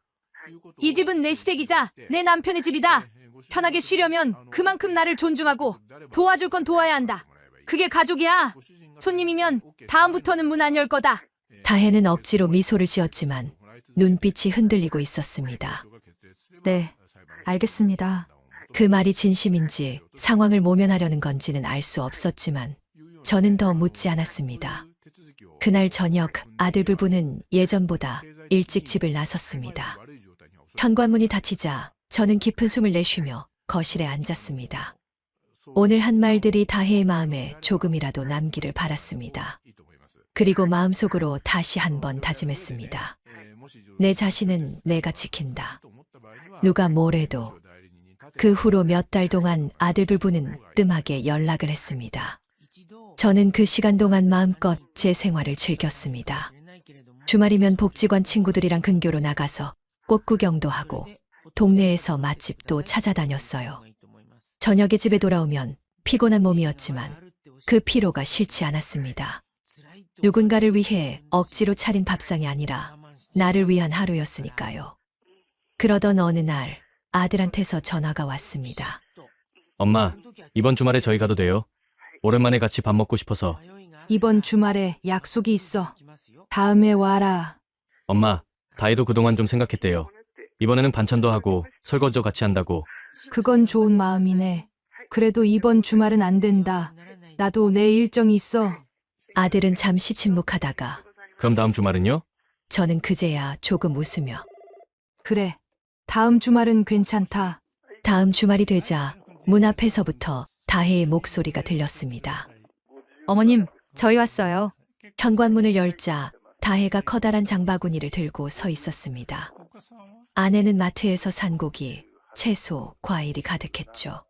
S2: 이 집은 내 시댁이자 내 남편의 집이다. 편하게 쉬려면 그만큼 나를 존중하고 도와줄 건 도와야 한다. 그게 가족이야. 손님이면 다음부터는 문 안 열 거다.
S3: 다혜는 억지로 미소를 지었지만 눈빛이 흔들리고 있었습니다.
S1: 네, 알겠습니다.
S3: 그 말이 진심인지 상황을 모면하려는 건지는 알 수 없었지만 저는 더 묻지 않았습니다. 그날 저녁 아들 부부는 예전보다 일찍 집을 나섰습니다. 현관문이 닫히자 저는 깊은 숨을 내쉬며 거실에 앉았습니다. 오늘 한 말들이 다혜의 마음에 조금이라도 남기를 바랐습니다. 그리고 마음속으로 다시 한번 다짐했습니다. 내 자신은 내가 지킨다. 누가 뭐래도. 그 후로 몇 달 동안 아들 부부는 뜸하게 연락을 했습니다. 저는 그 시간 동안 마음껏 제 생활을 즐겼습니다. 주말이면 복지관 친구들이랑 근교로 나가서 꽃 구경도 하고 동네에서 맛집도 찾아다녔어요. 저녁에 집에 돌아오면 피곤한 몸이었지만 그 피로가 싫지 않았습니다. 누군가를 위해 억지로 차린 밥상이 아니라 나를 위한 하루였으니까요. 그러던 어느 날 아들한테서 전화가 왔습니다.
S6: 엄마, 이번 주말에 저희 가도 돼요? 오랜만에 같이 밥 먹고 싶어서.
S2: 이번 주말에 약속이 있어. 다음에 와라.
S6: 엄마, 다혜도 그동안 좀 생각했대요. 이번에는 반찬도 하고 설거지도 같이 한다고.
S2: 그건 좋은 마음이네. 그래도 이번 주말은 안 된다. 나도 내 일정이 있어.
S3: 아들은 잠시 침묵하다가
S6: 그럼 다음 주말은요?
S3: 저는 그제야 조금 웃으며
S2: 그래. 다음 주말은 괜찮다.
S3: 다음 주말이 되자 문 앞에서부터 다혜의 목소리가 들렸습니다.
S1: 어머님, 저희 왔어요.
S3: 현관문을 열자 다혜가 커다란 장바구니를 들고 서 있었습니다. 안에는 마트에서 산 고기, 채소, 과일이 가득했죠.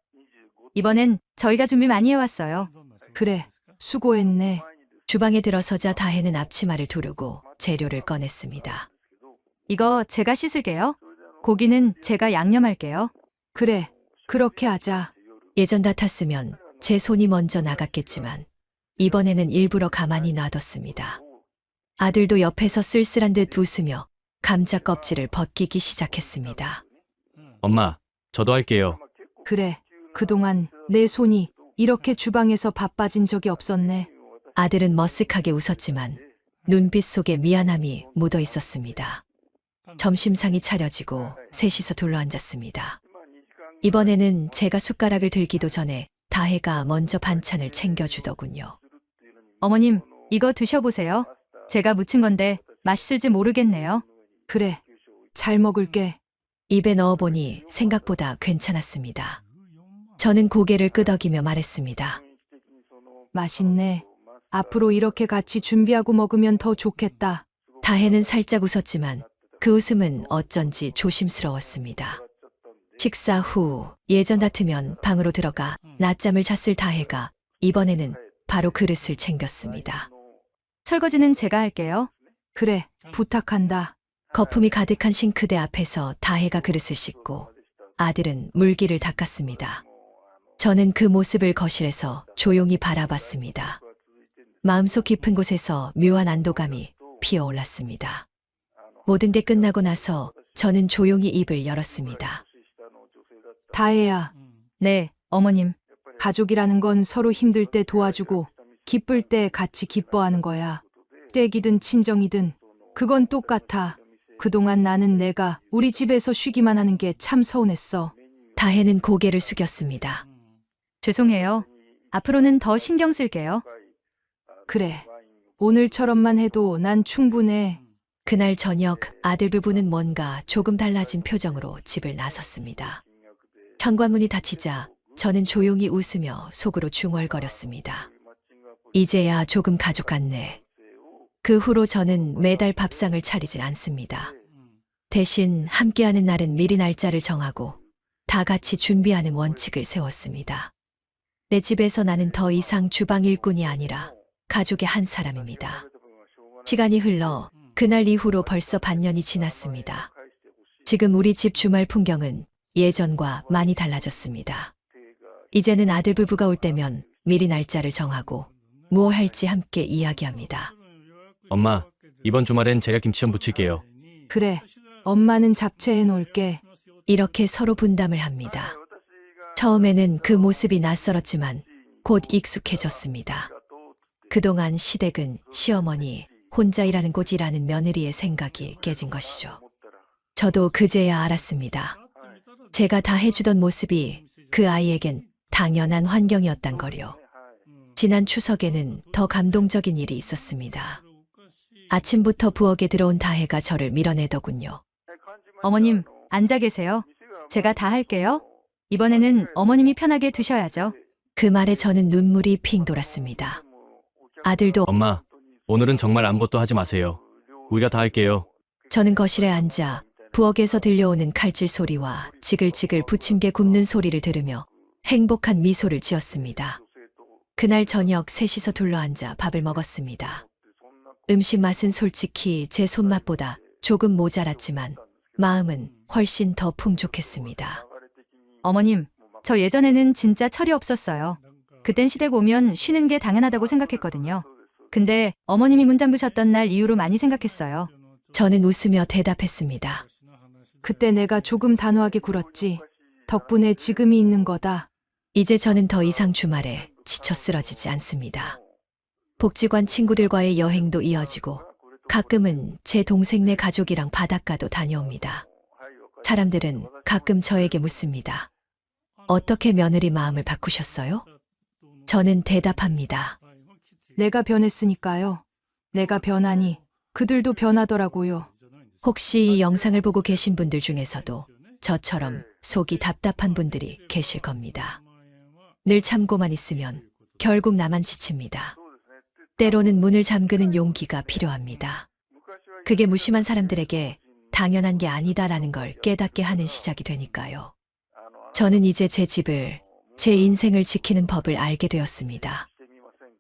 S1: 이번엔 저희가 준비 많이 해왔어요.
S2: 그래. 수고했네.
S3: 주방에 들어서자 다혜는 앞치마를 두르고 재료를 꺼냈습니다.
S1: 이거 제가 씻을게요. 고기는 제가 양념할게요.
S2: 그래. 그렇게 하자.
S3: 예전 같았으면 제 손이 먼저 나갔겠지만 이번에는 일부러 가만히 놔뒀습니다. 아들도 옆에서 쓸쓸한 듯 웃으며 감자 껍질을 벗기기 시작했습니다.
S6: 엄마, 저도 할게요.
S2: 그래. 그동안 내 손이 이렇게 주방에서 바빠진 적이 없었네.
S3: 아들은 머쓱하게 웃었지만 눈빛 속에 미안함이 묻어 있었습니다. 점심상이 차려지고 셋이서 둘러앉았습니다. 이번에는 제가 숟가락을 들기도 전에 다혜가 먼저 반찬을 챙겨주더군요.
S1: 어머님, 이거 드셔보세요. 제가 무친 건데 맛있을지 모르겠네요.
S2: 그래. 잘 먹을게.
S3: 입에 넣어보니 생각보다 괜찮았습니다. 저는 고개를 끄덕이며 말했습니다.
S2: 맛있네. 앞으로 이렇게 같이 준비하고 먹으면 더 좋겠다.
S3: 다혜는 살짝 웃었지만 그 웃음은 어쩐지 조심스러웠습니다. 식사 후 예전 같으면 방으로 들어가 낮잠을 잤을 다혜가 이번에는 바로 그릇을 챙겼습니다.
S1: 설거지는 제가 할게요.
S2: 그래. 부탁한다.
S3: 거품이 가득한 싱크대 앞에서 다혜가 그릇을 씻고 아들은 물기를 닦았습니다. 저는 그 모습을 거실에서 조용히 바라봤습니다. 마음속 깊은 곳에서 묘한 안도감이 피어올랐습니다. 모든 게 끝나고 나서 저는 조용히 입을 열었습니다.
S2: 다혜야.
S1: 네, 어머님.
S2: 가족이라는 건 서로 힘들 때 도와주고 기쁠 때 같이 기뻐하는 거야. 댁이든 친정이든 그건 똑같아. 그동안 나는 내가 우리 집에서 쉬기만 하는 게 참 서운했어.
S3: 다혜는 고개를 숙였습니다.
S1: 죄송해요. 앞으로는 더 신경 쓸게요.
S2: 그래. 오늘처럼만 해도 난 충분해.
S3: 그날 저녁 아들 부부는 뭔가 조금 달라진 표정으로 집을 나섰습니다. 현관문이 닫히자 저는 조용히 웃으며 속으로 중얼거렸습니다. 이제야 조금 가족 같네. 그 후로 저는 매달 밥상을 차리질 않습니다. 대신 함께하는 날은 미리 날짜를 정하고 다 같이 준비하는 원칙을 세웠습니다. 내 집에서 나는 더 이상 주방 일꾼이 아니라 가족의 한 사람입니다. 시간이 흘러 그날 이후로 벌써 반년이 지났습니다. 지금 우리 집 주말 풍경은 예전과 많이 달라졌습니다. 이제는 아들 부부가 올 때면 미리 날짜를 정하고 무엇 할지 함께 이야기합니다.
S6: 엄마, 이번 주말엔 제가 김치전 부칠게요.
S2: 그래, 엄마는 잡채 해놓을게.
S3: 이렇게 서로 분담을 합니다. 처음에는 그 모습이 낯설었지만 곧 익숙해졌습니다. 그동안 시댁은 시어머니 혼자 일하는 곳이라는 며느리의 생각이 깨진 것이죠. 저도 그제야 알았습니다. 제가 다 해주던 모습이 그 아이에겐 당연한 환경이었단 거요. 지난 추석에는 더 감동적인 일이 있었습니다. 아침부터 부엌에 들어온 다혜가 저를 밀어내더군요.
S1: 어머님, 앉아 계세요. 제가 다 할게요. 이번에는 어머님이 편하게 드셔야죠.
S3: 그 말에 저는 눈물이 핑 돌았습니다. 아들도
S6: 엄마, 오늘은 정말 아무것도 하지 마세요. 우리가 다 할게요.
S3: 저는 거실에 앉아 부엌에서 들려오는 칼질 소리와 지글지글 부침개 굽는 소리를 들으며 행복한 미소를 지었습니다. 그날 저녁 셋이서 둘러앉아 밥을 먹었습니다. 음식 맛은 솔직히 제 손맛보다 조금 모자랐지만 마음은 훨씬 더 풍족했습니다.
S1: 어머님, 저 예전에는 진짜 철이 없었어요. 그땐 시댁 오면 쉬는 게 당연하다고 생각했거든요. 근데 어머님이 문 잠그셨던 날 이후로 많이 생각했어요.
S3: 저는 웃으며 대답했습니다.
S2: 그때 내가 조금 단호하게 굴었지. 덕분에 지금이 있는 거다.
S3: 이제 저는 더 이상 주말에 지쳐 쓰러지지 않습니다. 복지관 친구들과의 여행도 이어지고 가끔은 제 동생네 가족이랑 바닷가도 다녀옵니다. 사람들은 가끔 저에게 묻습니다. 어떻게 며느리 마음을 바꾸셨어요? 저는 대답합니다.
S2: 내가 변했으니까요. 내가 변하니 그들도 변하더라고요.
S3: 혹시 이 영상을 보고 계신 분들 중에서도 저처럼 속이 답답한 분들이 계실 겁니다. 늘 참고만 있으면 결국 나만 지칩니다. 때로는 문을 잠그는 용기가 필요합니다. 그게 무심한 사람들에게 당연한 게 아니다라는 걸 깨닫게 하는 시작이 되니까요. 저는 이제 제 집을, 제 인생을 지키는 법을 알게 되었습니다.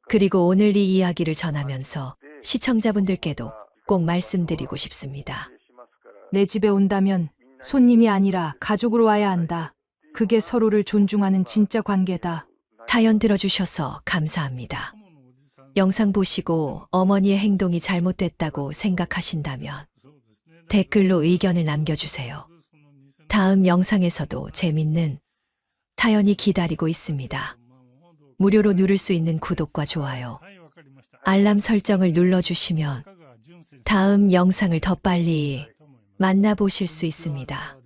S3: 그리고 오늘 이 이야기를 전하면서 시청자분들께도 꼭 말씀드리고 싶습니다.
S2: 내 집에 온다면 손님이 아니라 가족으로 와야 한다. 그게 서로를 존중하는 진짜 관계다.
S3: 사연 들어주셔서 감사합니다. 영상 보시고 어머니의 행동이 잘못됐다고 생각하신다면 댓글로 의견을 남겨주세요. 다음 영상에서도 재밌는 사연이 기다리고 있습니다. 무료로 누를 수 있는 구독과 좋아요, 알람 설정을 눌러주시면 다음 영상을 더 빨리 만나보실 수 있습니다.